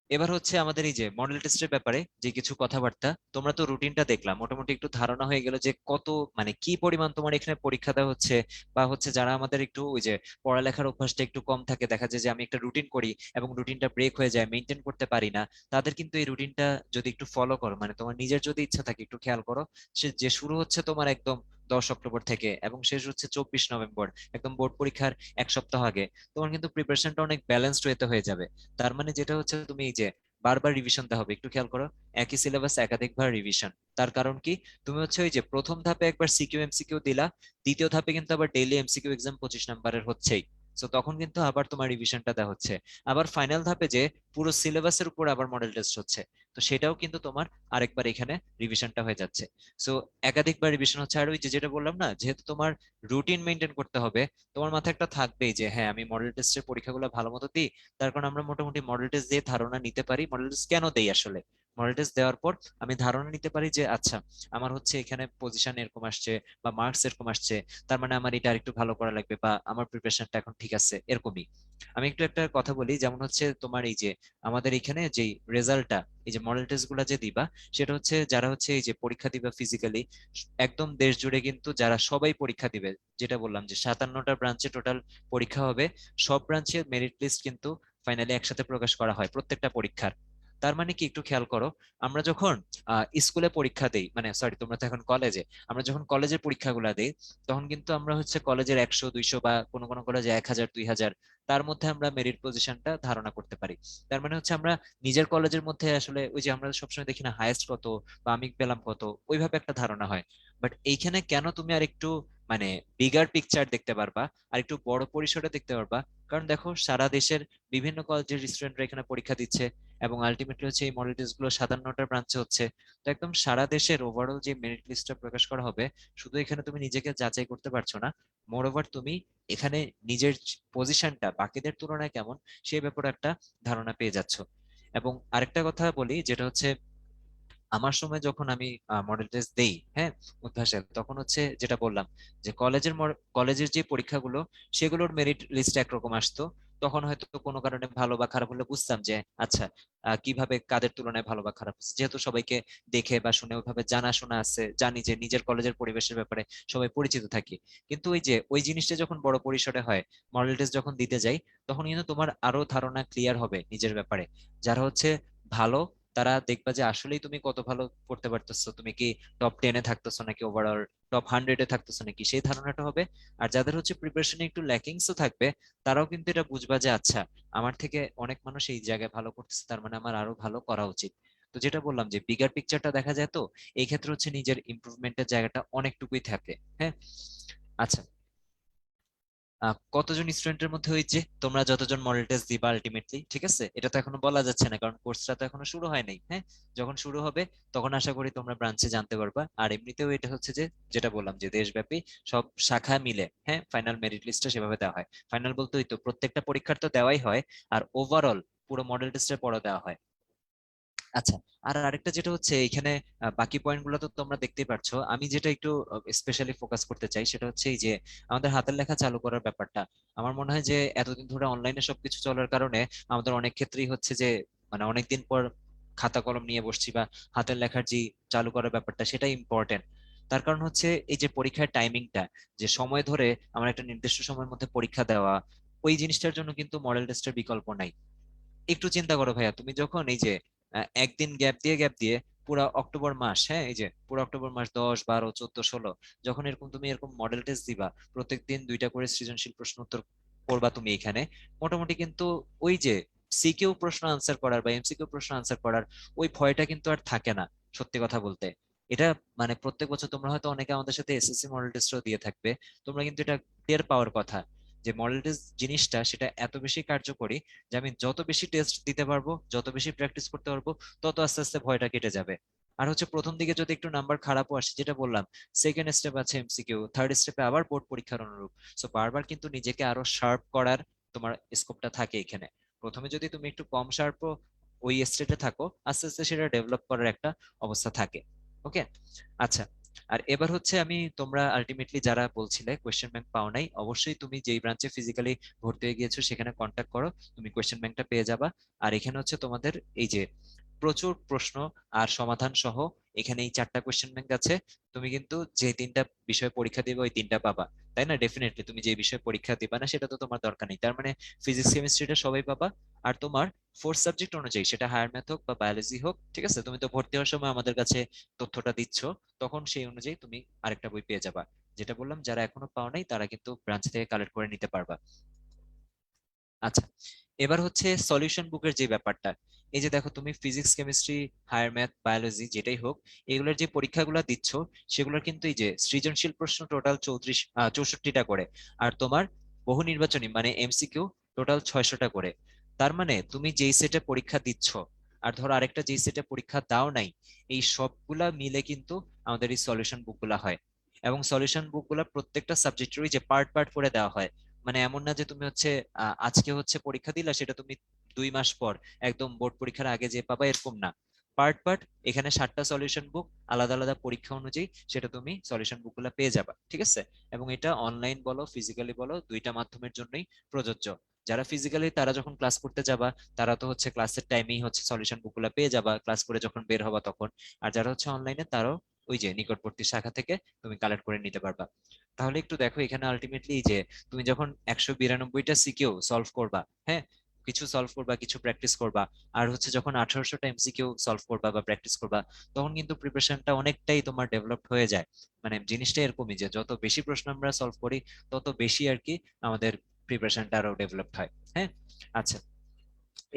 এবার হচ্ছে আমাদের এই যে মডেল টেস্টের ব্যাপারে যে কিছু কথাবার্তা, তোমরা তো রুটিনটা দেখলাম, মোটামুটি একটু ধারণা হয়ে গেল যে কত মানে কি পরিমাণ তোমার এখানে পরীক্ষা দেওয়া হচ্ছে, বা হচ্ছে যারা আমাদের একটু ওই যে পড়ালেখার অভ্যাসটা একটু কম থাকে, দেখা যায় যে আমি একটা রুটিন করি এবং রুটিনটা ব্রেক হয়ে যায়, মেনটেন করতে পারি না, তাদের কিন্তু এই রুটিনটা যদি একটু ফলো করো, মানে তোমার নিজের যদি ইচ্ছা থাকে একটু খেয়াল করো, সে যে শুরু হচ্ছে তোমার একদম 10 অক্টোবর থেকে এবং শেষ হচ্ছে 24 নভেম্বর, একদম বোর্ড পরীক্ষার 1 সপ্তাহ আগে, তোমার কিন্তু প্রিপারেশনটা অনেক ব্যালেন্সড ওয়েতে হয়ে যাবে। তার মানে যেটা হচ্ছে তুমি এই যে বারবার রিভিশন দেওয়া হবে, একটু খেয়াল করো, একই সিলেবাস একাধিকবার রিভিশন। তার কারণ কি, তুমি হচ্ছে ওই যে প্রথম ধাপে একবার সিকিউ এমসিকিউ দিলা, দ্বিতীয় ধাপে কিন্তু আবার ডেইলি এমসিকিউ এক্সাম 25 নম্বরের হচ্ছেই, তো তখন কিন্তু আবার তোমার রিভিশনটা দেওয়া হচ্ছে। আবার ফাইনাল ধাপে যে পুরো সিলেবাসের উপর আবার মডেল টেস্ট হচ্ছে, তো সেটাও কিন্তু তোমার আরেকবার এখানে রিভিশনটা হয়ে যাচ্ছে। সো একাধিকবার রিভিশন হচ্ছে। আর ওই যে যেটা বললাম না, যেহেতু তোমার রুটিন মেনটেন করতে হবে, তোমার মাথায় একটা থাকবেই যে হ্যাঁ আমি মডেল টেস্টের পরীক্ষাগুলো ভালো মতো দিই। তার কারণ আমরা মোটামুটি মডেল টেস্ট দিয়ে ধারণা নিতে পারি মডেল টেস্ট কেন দেই আসলে। মডেল টেস্ট দেওয়ার পর আমি ধারণা নিতে পারি যে আচ্ছা আমার হচ্ছে এখানে পজিশন এরকম আসছে বা মার্কস এরকম আসছে, তার মানে আমার এটা আরেকটু ভালো করা লাগবে বা আমার প্রিপারেশনটা এখন ঠিক আছে, এরকমই। আমি একটু একটা কথা বলি, যেমন হচ্ছে তোমার এই যে আমাদের এখানে যে রেজাল্টটা, এই যে মডেল টেস্ট গুলা যে দিবা, সেটা হচ্ছে যারা হচ্ছে এই যে পরীক্ষা দিবা ফিজিক্যালি, একদম দেশ জুড়ে কিন্তু যারা সবাই পরীক্ষা দিবে, যেটা বললাম যে 57টা ব্রাঞ্চে টোটাল পরীক্ষা হবে, সব ব্রাঞ্চের মেরিট লিস্ট কিন্তু ফাইনালি একসাথে প্রকাশ করা হয় প্রত্যেকটা পরীক্ষার। তার মানে কি, একটু খেয়াল করো, আমরা যখন স্কুলে পরীক্ষা দেই, মানে সরি তোমরা তো এখন কলেজে, আমরা যখন কলেজের পরীক্ষাগুলো দেই, তখন কিন্তু আমরা হচ্ছে কলেজের 100 200 বা কোনো কোনো কলেজে 1000 2000, তার মধ্যে আমরা মেরিট পজিশনটা ধারণা করতে পারি। তার মানে হচ্ছে আমরা নিজের কলেজের মধ্যে আসলে ওই যে আমরা সবসময় দেখি না হায়েস্ট কত বা আমি পেলাম কত, ওইভাবে একটা ধারণা হয়। বাট এইখানে কেন তুমি আর একটু মানে বিগার পিকচার দেখতে পারবা, আর একটু বড় পরিসরে দেখতে পারবা, কারণ দেখো সারা দেশের বিভিন্ন কলেজের স্টুডেন্টরা এখানে পরীক্ষা দিচ্ছে এবং আলটিমেটলি হচ্ছে এই মডেল টেস্ট গুলো 57টা ব্রাঞ্চে হচ্ছে। তো একদম সারা দেশের ওভারঅল যে মেরিট লিস্টটা প্রকাশ করা হবে, শুধু এখানে তুমি নিজেকে যাচাই করতে পারছো না, মোর ওভার তুমি এখানে নিজের পজিশনটা বাকিদের তুলনায় কেমন সেই ব্যাপারে একটা ধারণা পেয়ে যাচ্ছ। এবং আরেকটা কথা বলি, যেটা হচ্ছে আমার সময় যখন আমি মডেল টেস্ট দেই, হ্যাঁ, উদ্ভাসে, তখন হচ্ছে যেটা বললাম যে কলেজের যে পরীক্ষাগুলো, সেগুলোর মেরিট লিস্ট একরকম আসতো। তখন হয়তো কোনো কারণে ভালো বা খারাপ হলে বুঝতাম যে আচ্ছা কিভাবে কাদের তুলনায় ভালো বা খারাপ হচ্ছে, যেহেতু সবাইকে দেখে বা শুনে ওইভাবে জানাশোনা আছে, জানি যে নিজের কলেজের পরিবেশের ব্যাপারে সবাই পরিচিত থাকি। কিন্তু ওই যে ওই জিনিসটা যখন বড় পরিসরে হয়, মডেল টেস্ট যখন দিতে যাই, তখন কিন্তু তোমার আরো ধারণা ক্লিয়ার হবে নিজের ব্যাপারে। যারা হচ্ছে ভালো, তারা দেখবা যে আসলেই তুমি কত ভালো করতে পারতেছো, তুমি কি টপ 10-এ থাকতেছো নাকি ওভারঅল টপ 100-এ থাকতেছো নাকি, সেই ধারণাটা হবে। আর যাদের হচ্ছে প্রিপারেশনে একটু ল্যাকিংসও থাকবে, তারাও কিন্তু এটা বুঝবা যে আচ্ছা আমার থেকে অনেক মানুষ এই জায়গায় ভালো করতেছে, তার মানে আমার আরো ভালো করা উচিত। তো যেটা বললাম যে বিগার পিকচারটা দেখা যায়, তো এই ক্ষেত্রে হচ্ছে নিজের ইমপ্রুভমেন্টের জায়গাটা অনেকটুকুই থাকে। হ্যাঁ, আচ্ছা, কতজন স্টুডেন্টের মধ্যে ওই যে তোমরা যতজন মডেল টেস্ট দিবা আলটিমেটলি, ঠিক আছে, এটা তো এখনো বলা যাচ্ছে না কারণ কোর্সটা তো এখনো শুরু হয় নাই। হ্যাঁ, যখন শুরু হবে তখন আশা করি তোমরা ব্রাঞ্চে জানতে পারবা। আর এমনিতেও এটা হচ্ছে যে যেটা বললাম যে দেশব্যাপী সব শাখা মিলে হ্যাঁ ফাইনাল মেরিট লিস্টটা সেভাবে দেওয়া হয়। ফাইনাল বলতে ওই তো প্রত্যেকটা পরীক্ষার তো দেওয়াই হয়, আর ওভারঅল পুরো মডেল টেস্টের পরও দেওয়া হয়। আচ্ছা, আর আরেকটা যেটা হচ্ছে এখানে বাকি পয়েন্ট গুলো তো তোমরা দেখতেই পারছো, আমি যেটা একটু স্পেশালি ফোকাস করতে চাই সেটা হচ্ছে এই যে আমাদের হাতের লেখা চালু করার ব্যাপারটা। আমার মনে হয় যে এতদিন ধরে অনলাইনে সবকিছু চলার কারণে আমাদের অনেক ক্ষেত্রেই হচ্ছে যে মানে অনেকদিন পর খাতা কলম নিয়ে বসছি, বা হাতের লেখার যে চালু করার ব্যাপারটা সেটা ইম্পর্টেন্ট। তার কারণ হচ্ছে এই যে পরীক্ষার টাইমিংটা, যে সময় ধরে আমার একটা নির্দিষ্ট সময়ের মধ্যে পরীক্ষা দেওয়া, ওই জিনিসটার জন্য কিন্তু মডেল টেস্টের বিকল্প নাই। একটু চিন্তা করো ভাইয়া, তুমি যখন এই যে একদিন গ্যাপ দিয়ে পুরো অক্টোবর মাস, হ্যাঁ এই যে পুরো অক্টোবর মাস 10 12 14 16, যখন এরকম তুমি এরকম মডেল টেস্ট দিবা, প্রত্যেকদিন 2টা করে সৃজনশীল প্রশ্ন উত্তর করবা তুমি এখানে, মোটামুটি কিন্তু ওই যে সিকিউ প্রশ্ন আনসার করার বা এমসিকিউ প্রশ্ন আনসার করার ওই ভয়টা কিন্তু আর থাকে না। সত্যি কথা বলতে এটা মানে প্রত্যেক বছর তোমরা হয়তো অনেকে আমাদের সাথে এসএসসি মডেল টেস্টও দিয়ে থাকবে, তোমরা কিন্তু এটা টের পাওয়ার কথা যে মডেল টেস্ট জিনিসটা সেটা এত বেশি কার্যকরী যে আমি যত বেশি টেস্ট দিতে পারবো, যত বেশি প্র্যাকটিস করতে পারবো, তত আস্তে আস্তে ভয়টা কেটে যাবে। আর হচ্ছে প্রথম দিকে যদি একটু নাম্বার খারাপও আসে, যেটা বললাম, সেকেন্ড স্টেপ আছে এমসিকিউ, থার্ড স্টেপে আবার বোর্ড পরীক্ষার অনুরূপ। সো বারবার কিন্তু নিজেকে আরো শার্প করার তোমার স্কোপটা থাকে এখানে। প্রথমে যদি তুমি একটু কম শার্পও ওই স্টেটে থাকো, আস্তে আস্তে সেটা ডেভেলপ করার একটা অবস্থা থাকে। ওকে, আচ্ছা। আর এবার হচ্ছে আমি, তোমরা আলটিমেটলি যারা বলছিলে কোয়েশ্চেন ব্যাংক পাও নাই, অবশ্যই তুমি যেই ব্রাঞ্চে ফিজিক্যালি ভর্তি হয়ে গিয়েছো সেখানে কন্ট্যাক্ট করো, তুমি কোয়েশ্চেন ব্যাংকটা পেয়ে যাবা। আর এখানে হচ্ছে তোমাদের এই যে প্রচুর প্রশ্ন আর সমাধান সহ এখানে এই 4টা কোয়েশ্চেন ব্যাংক আছে। তুমি কিন্তু যে 3টা বিষয় পরীক্ষা দিবে ওই 3টা পাবা, তাই না? ডেফিনেটলি তুমি যে বিষয় পরীক্ষা দিবা না সেটা তো তোমার দরকার নেই, তার মানে ফিজিক্স কেমিস্ট্রিটা সবাই পাবা। আর তোমার ফোর্থ সাবজেক্ট অনুযায়ী, সেটা হায়ার ম্যাথ হোক বা বায়োলজি হোক, ঠিক আছে, তুমি তো ভর্তি হওয়ার সময় আমাদের কাছে তথ্যটা দিচ্ছ, তখন সেই অনুযায়ী তুমি আরেকটা বই পেয়ে যাবা। যেটা বললাম, যারা এখনো পাও নাই তারা কিন্তু ব্রাঞ্চ থেকে কালেক্ট করে নিতে পারবা। আচ্ছা, এবার হচ্ছে সলিউশন বুকের যে ব্যাপারটা, এই যে দেখো তুমি physics chemistry higher math biology যেটাই হোক, এগুলোর যে পরীক্ষাগুলো দিচ্ছ সেগুলোর কিন্তু এই যে সৃজনশীল প্রশ্ন টোটাল 64টা করে, আর তোমার বহু নির্বাচনী মানে এমসিকিউ টোটাল 600টা করে। তার মানে তুমি যেই সেটে পরীক্ষা দিচ্ছ আর ধরো আরেকটা যেই সেটে পরীক্ষা দাও নাই, এই সবগুলা মিলে কিন্তু আমাদের এই সলিউশন বুকগুলা হয়। এবং সলিউশন বুকগুলা প্রত্যেকটা সাবজেক্টেরই যে পার্ট পার্ট করে দেওয়া হয়, মানে এমন না যে তুমি হচ্ছে আজকে হচ্ছে পরীক্ষা দিলা সেটা তুমি 2 মাস পর একদম বোর্ড পরীক্ষার আগে যে পাবা, এরকম না। পার্ট পার্ট এখানে 7টা সলিউশন বুক, আলাদা আলাদা পরীক্ষা অনুযায়ী সেটা তুমি সলিউশন বুক গুলা পেয়ে যাবা, ঠিক আছে? এবং এটা অনলাইন বলো ফিজিক্যালি বলো, দুইটা মাধ্যমের জন্যই প্রযোজ্য। যারা ফিজিক্যালি তারা যখন ক্লাস করতে যাবা, তারা তো হচ্ছে ক্লাসের টাইমেই হচ্ছে সলিউশন বুক গুলা পেয়ে যাবা ক্লাস করে যখন বের হবা তখন। আর যারা হচ্ছে অনলাইনে, তারাও ওই যে নিকটবর্তী শাখা থেকে তুমি কালেক্ট করে নিতে পারবা। তাহলে একটু দেখো এখানে আলটিমেটলি যে তুমি যখন 192টা সিকিউ সলভ করবা, হ্যাঁ, কিছু সলভ করবা কিছু প্র্যাকটিস করবা, আর হচ্ছে যখন 1800টা এমসিকিউ সলভ করবা বা প্র্যাকটিস করবা, তখন কিন্তু প্রিপারেশনটা অনেকটাই তোমার ডেভেলপ হয়ে যায়। মানে জিনিসটা এরকমই যে যত বেশি প্রশ্ন আমরা সলভ করি, তত বেশি আর কি আমাদের প্রিপারেশনটা আরো ডেভেলপ হয়। হ্যাঁ, আচ্ছা।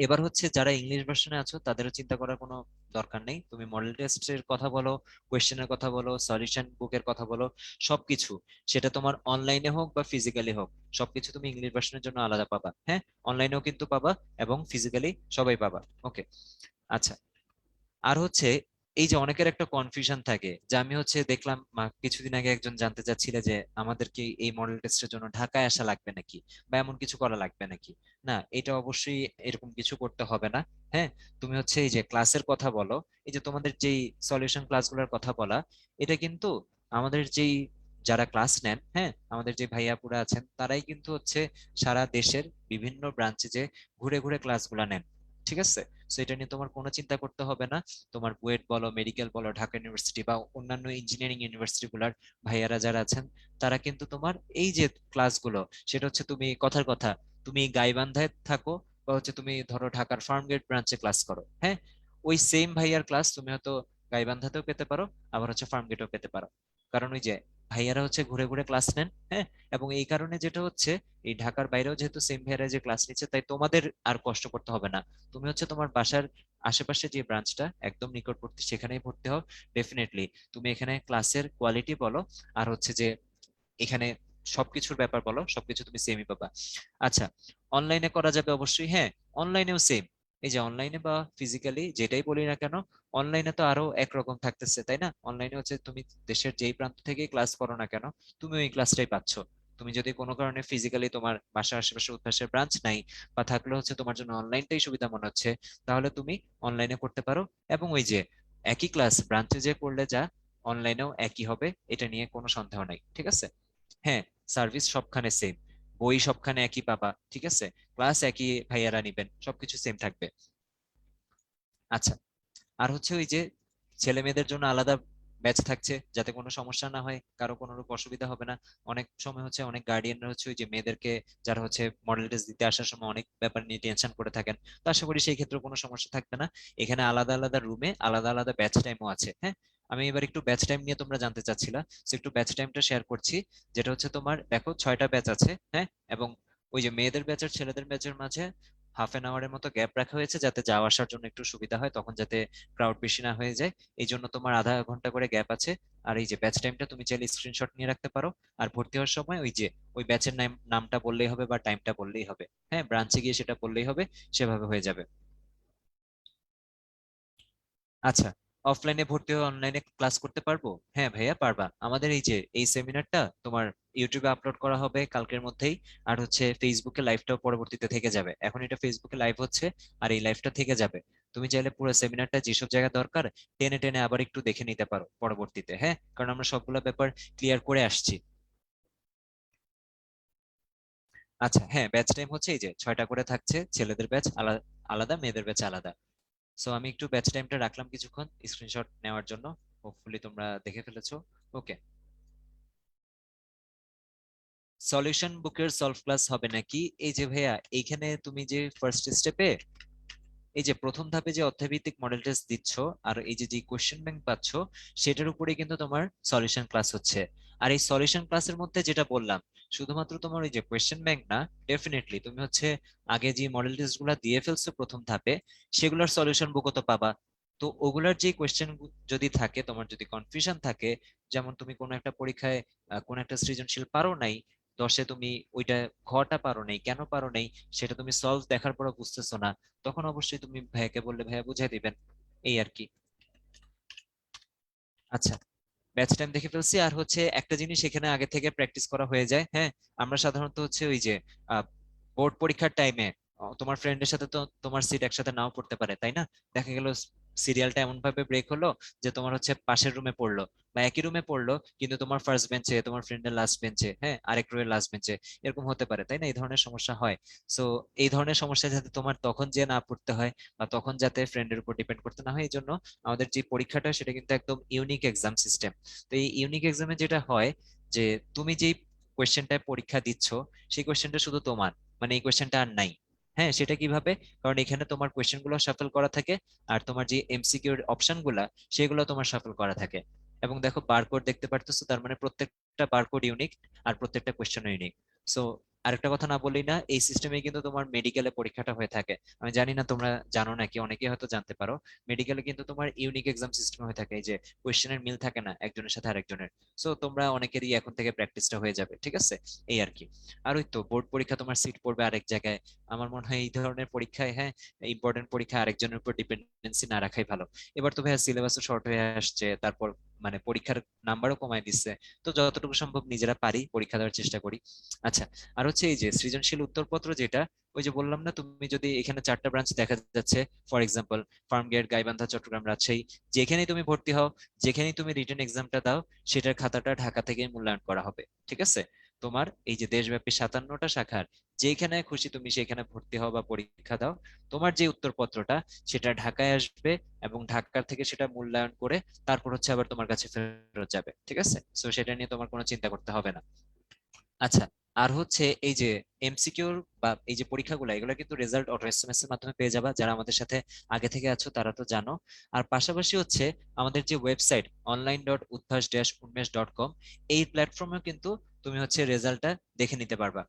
এবার হচ্ছে যারা ইংলিশ ভার্সনে আছো তাদেরও চিন্তা করার কোনো দরকার নেই, তুমি মডেল টেস্টের কথা বলো, কোয়েশ্চেনের কথা বলো, সলিউশন বুকের কথা বলো, সবকিছু, সেটা তোমার অনলাইনে হোক বা ফিজিক্যালি হোক, সবকিছু তুমি ইংলিশ ভার্সনের জন্য আলাদা পাবা। হ্যাঁ, অনলাইনেও কিন্তু পাবা এবং ফিজিক্যালি সবাই পাবা। ওকে, আচ্ছা। আর হচ্ছে এই যে অনেকের একটা কনফিউশন থাকে, যে আমি হচ্ছে দেখলাম কিছুদিন আগে একজন জানতে চাচ্ছিলে যে আমাদের কি এই মডেল টেস্টের জন্য ঢাকায় আসা লাগবে নাকি, বা এমন কিছু করা লাগবে নাকি। না, এটা অবশ্যই এরকম কিছু করতে হবে না। হ্যাঁ, তুমি হচ্ছে এই যে ক্লাসের কথা বলো, এই যে তোমাদের যেই সলিউশন ক্লাসগুলোর কথা বলা, এটা কিন্তু আমাদের যেই যারা ক্লাস নেন, হ্যাঁ, আমাদের যে ভাইয়াপুরা আছেন তারাই কিন্তু হচ্ছে সারা দেশের বিভিন্ন ব্রাঞ্চে যে ঘুরে ঘুরে ক্লাসগুলা নেন, ঠিক আছে? তো এটা নিয়ে তোমার কোনো চিন্তা করতে হবে না। তোমার বুয়েট বলো, মেডিকেল বলো, ঢাকা ইউনিভার্সিটি বা অন্যান্য ইঞ্জিনিয়ারিং ইউনিভার্সিটি গুলার ভাইয়ারা যারা আছেন, তারা কিন্তু তোমার এই যে ক্লাসগুলো, সেটা হচ্ছে তুমি কথার কথা, তুমি গাইবান্ধায় থাকো বা হচ্ছে তুমি ধরো ঢাকার ফার্মগেট ব্রাঞ্চে ক্লাস করো, হ্যাঁ, ওই সেম ভাইয়ার ক্লাস তুমি হয়তো গাইবান্ধাতেও পেতে পারো, আবার হচ্ছে ফার্মগেটেও পেতে পারো। কারণ ওই যে ভাইয়ারা হচ্ছে ঘুরে ঘুরে ক্লাস নেন, হ্যাঁ। এবং এই কারণে যেটা হচ্ছে, এই ঢাকার বাইরেও যেহেতু সেম ভাইয়ারা যে ক্লাস নিচ্ছে, তাই তোমাদের আর কষ্ট করতে হবে না। তুমি হচ্ছে তোমার বাসার আশেপাশে যে ব্রাঞ্চটা একদম নিকটবর্তী সেখানেই ভর্তি হও। ডেফিনেটলি তুমি এখানে ক্লাসের কোয়ালিটি বলো আর হচ্ছে যে এখানে সবকিছুর ব্যাপার বলো, সবকিছু তুমি সেমই পাবা। আচ্ছা, অনলাইনে করা যাবে অবশ্যই, হ্যাঁ, অনলাইনেও সেম। এই যে অনলাইনে বা ফিজিক্যালি যেটাই বলি না কেন, অনলাইনে তো আরো একরকম থাকতেছে, তাই না? অনলাইনে হচ্ছে তুমি দেশের যেই প্রান্ত থেকে ক্লাস করো না কেন, তুমি ওই ক্লাসটাই পাচ্ছ। তুমি যদি কোনো কারণে ফিজিক্যালি তোমার বাসার আশেপাশে উদ্ভাসের ব্রাঞ্চ নাই, বা থাকলে হচ্ছে তোমার জন্য অনলাইনটাই সুবিধা মনে হচ্ছে, তাহলে তুমি অনলাইনে করতে পারো। এবং ওই যে একই ক্লাস ব্রাঞ্চে যে করলে যা, অনলাইনেও একই হবে, এটা নিয়ে কোনো সন্দেহ নাই, ঠিক আছে? হ্যাঁ, সার্ভিস সবখানে সেম, বই সবখানে একই পাবা, ঠিক আছে, ক্লাস একই ভাইয়ারা নিবেন, সবকিছু সেম থাকবে। আচ্ছা, আর হচ্ছে ওই যে ছেলে মেয়েদের জন্য আলাদা ব্যাচ থাকছে, যাতে কোনো সমস্যা না হয়, কারো কোনো রূপ অসুবিধা হবে না। অনেক সময় হচ্ছে অনেক গার্ডিয়ানরা হচ্ছে ওই যে মেয়েদেরকে, যারা হচ্ছে মডেল টেস্ট দিতে আসার সময় অনেক ব্যাপার নিয়ে টেনশন করে থাকেন, তো আশা করি সেই ক্ষেত্রে কোনো সমস্যা থাকবে না। এখানে আলাদা আলাদা রুমে আলাদা আলাদা ব্যাচ টাইমও আছে। হ্যাঁ, আমি এবার একটু ব্যাচ টাইম নিয়ে তোমরা জানতে চাচ্ছিলা, তো একটু ব্যাচ টাইমটা শেয়ার করছি। যেটা হচ্ছে তোমার দেখো 6টা ব্যাচ আছে, হ্যাঁ। এবং ওই যে মেয়েদের ব্যাচ আর ছেলেদের ব্যাচের মাঝে হাফ এন আওয়ারের মতো গ্যাপ রাখা হয়েছে, যাতে যাওয়া আসার জন্য একটু সুবিধা হয়, তখন যাতে ক্রাউড বেশি না হয়ে যায়। এই জন্য তোমার আধা ঘন্টা করে গ্যাপ আছে। আর এই যে ব্যাচ টাইমটা তুমি চাইলে স্ক্রিনশট নিয়ে রাখতে পারো। আর ভর্তি হওয়ার সময় ওই যে ওই ব্যাচের নামটা বললেই হবে বা টাইমটা বললেই হবে, হ্যাঁ, ব্রাঞ্চে গিয়ে সেটা বললেই হবে, সেভাবে হয়ে যাবে। আচ্ছা, অফলাইনে ভর্তি হয়ে অনলাইনে ক্লাস করতে পারবো? হ্যাঁ ভাইয়া, পারবা। আমাদের এই যে এই সেমিনারটা তোমার ইউটিউবে আপলোড করা হবে কালকের মধ্যেই। আর হচ্ছে ফেসবুকে লাইভটাও পরবর্তীতে থেকে যাবে, এখন এটা ফেসবুকে লাইভ হচ্ছে আর এই লাইভটা থেকে যাবে। তুমি চাইলে পুরো সেমিনারটা যেসব জায়গা দরকার টেনে টেনে আবার একটু দেখে নিতে পারো পরবর্তীতে, হ্যাঁ, কারণ আমরা সবগুলো ব্যাপার ক্লিয়ার করে আসছি। আচ্ছা হ্যাঁ, ব্যাচ টাইম হচ্ছে এই যে 6টা করে থাকছে, ছেলেদের ব্যাচ আলাদা, মেয়েদের ব্যাচ আলাদা। সো আমি একটু ব্যাচ টাইমটা রাখলাম কিছুক্ষণ স্ক্রিনশট নেওয়ার জন্য, হোপফুলি তোমরা দেখে ফেলেছো। ওকে, সলিউশন বুকের সলভ ক্লাস হবে নাকি? এই যে ভাইয়া, এইখানে তুমি যে ফার্স্ট স্টেপে এই যে প্রথম ধাপে যে অধ্যায়ভিত্তিক মডেল টেস্ট দিচ্ছ আর এই যে কোশ্চেন ব্যাংক পাচ্ছ, সেটার উপরে কিন্তু তোমার সলিউশন ক্লাস হচ্ছে। আর এই সলিউশন ক্লাসের মধ্যে যেটা বললাম, শুধুমাত্র তোমার ওই যে কোশ্চেন ব্যাংক না, ডেফিনেটলি তুমি হচ্ছে আগে যে মডেল টেস্ট গুলা দিয়ে ফেলছো প্রথম ধাপে, সেগুলোর সলিউশন বুকও তো পাবা। তো ওগুলার যে কোশ্চেন যদি থাকে, তোমার যদি কনফিউশন থাকে, যেমন তুমি কোনো একটা পরীক্ষায় কোনো একটা সৃজনশীল পারো নাই, 10-এ তুমি ওইটা ঘটা পারো নাই, কেন পারো নাই সেটা তুমি সলভ দেখার পরও বুঝতেছো না, তখন অবশ্যই তুমি ভাইয়াকে বললে ভাইয়া বুঝাই দিবেন, এই আর কি। আচ্ছা, ব্যাচ টাইম দেখে ফেলছি। আর হচ্ছে একটা জিনিস এখানে আগে থেকে প্র্যাকটিস করা হয়ে যায়, হ্যাঁ, আমরা সাধারণত হচ্ছে ওই যে বোর্ড পরীক্ষার টাইমে তোমার ফ্রেন্ডের সাথে তো তোমার সিট একসাথে নাও পড়তে পারে, তাই না? দেখা গেল সিরিয়ালটা এমন ভাবে ব্রেক হলো যে তোমার হচ্ছে পাশের রুমে পড়লো বা একই রুমে পড়লো, কিন্তু তোমার ফার্স্ট বেঞ্চে, তোমার ফ্রেন্ডের লাস্ট বেঞ্চে, হ্যাঁ, আরেক রুমের লাস্ট বেঞ্চে, এরকম হতে পারে, তাই না? এই ধরনের সমস্যা হয়। সো এই ধরনের সমস্যা যাতে তোমার তখন যে না পড়তে হয় বা তখন যাতে ফ্রেন্ডের উপর ডিপেন্ড করতে না হয়, এই জন্য আমাদের যে পরীক্ষাটা সেটা কিন্তু একদম ইউনিক এক্সাম সিস্টেম। তো এই ইউনিক এক্সামে যেটা হয় যে তুমি যেই কোয়েশ্চেনটায় পরীক্ষা দিচ্ছ, সেই কোয়েশ্চেনটা শুধু তোমার, মানে এই কোয়েশ্চেনটা আর নাই। হ্যাঁ, সেটা কিভাবে? কারণ এখানে তোমার কোয়েশ্চেন গুলো শাফল করা থাকে, আর তোমার যে এমসিকিউর অপশন গুলা সেগুলো তোমার শাফল করা থাকে। এবং দেখো বারকোড দেখতে পারতেছো, তার মানে প্রত্যেকটা বারকোড ইউনিক আর প্রত্যেকটা কোয়েশ্চেন ইউনিক। সো আরেকটা কথা না বললেই না, এই সিস্টেমে কিন্তু তোমার মেডিকেলে পরীক্ষাটা হয়ে থাকে। আমি জানি না তোমরা জানো নাকি, অনেকে হয়তো জানতে পারো, মেডিকেলে কিন্তু তোমার ইউনিক এক্সাম সিস্টেম হয়ে থাকে, এই যে কোয়েশ্চেনের মিল থাকে না একজনের সাথে আরেকজনের। সো তোমরা অনেকেরই এখন থেকে প্র্যাকটিসটা হয়ে যাবে, ঠিক আছে, এই আর কি। আর ওই তো বোর্ড পরীক্ষা তোমার সিট পড়বে আরেক জায়গায়, আমার মনে হয় এই ধরনের পরীক্ষায়, হ্যাঁ, ইম্পর্টেন্ট পরীক্ষা আরেকজনের উপর ডিপেন্ডেন্সি না রাখাই ভালো। এবার তো ভাইয়া সিলেবাসও শর্ট হয়ে আসছে, তারপর মানে পরীক্ষার নাম্বারও কমায় দিচ্ছে। তো যতটুকু সম্ভব নিজেরা পারি পরীক্ষা দেওয়ার চেষ্টা করি। আচ্ছা, আর হচ্ছে এই যে সৃজনশীল উত্তরপত্র যেটা, ওই যে বললাম না, তুমি যদি এখানে 4টা ব্রাঞ্চ দেখা যাচ্ছে, ফর এক্সাম্পল ফার্মগেট, গাইবান্ধা, চট্টগ্রাম, রাজশাহী, যেখানেই তুমি ভর্তি হও, যেখানেই তুমি রিটেন এক্সামটা দাও, সেটার খাতাটা ঢাকা থেকে মূল্যায়ন করা হবে, ঠিক আছে? তোমার এই যে দেশব্যাপী 57টা শাখার যেখানে খুশি তুমি সেখানে ভর্তি হও বা পরীক্ষা দাও, তোমার যে উত্তরপত্রটা সেটা ঢাকায় আসবে, এবং ঢাকা থেকে সেটা মূল্যায়ন করে তারপর হচ্ছে আবার তোমার কাছে ফেরত যাবে, ঠিক আছে? তো সেটা নিয়ে তোমার কোনো চিন্তা করতে হবে না। আচ্ছা, আর হচ্ছে এই যে এমসিকিউর বা এই যে পরীক্ষাগুলো, এগুলো কিন্তু রেজাল্ট অটো এসএমএস এর মাধ্যমে পেয়ে যাবা, যারা আমাদের সাথে আগে থেকে আছো তারা তো জানো। আর পাশাপাশি হচ্ছে আমাদের যে ওয়েবসাইট online.udbas-unmesh.com, এই প্ল্যাটফর্মেও কিন্তু তুমি হচ্ছে রেজাল্টটা দেখে নিতে পারবা।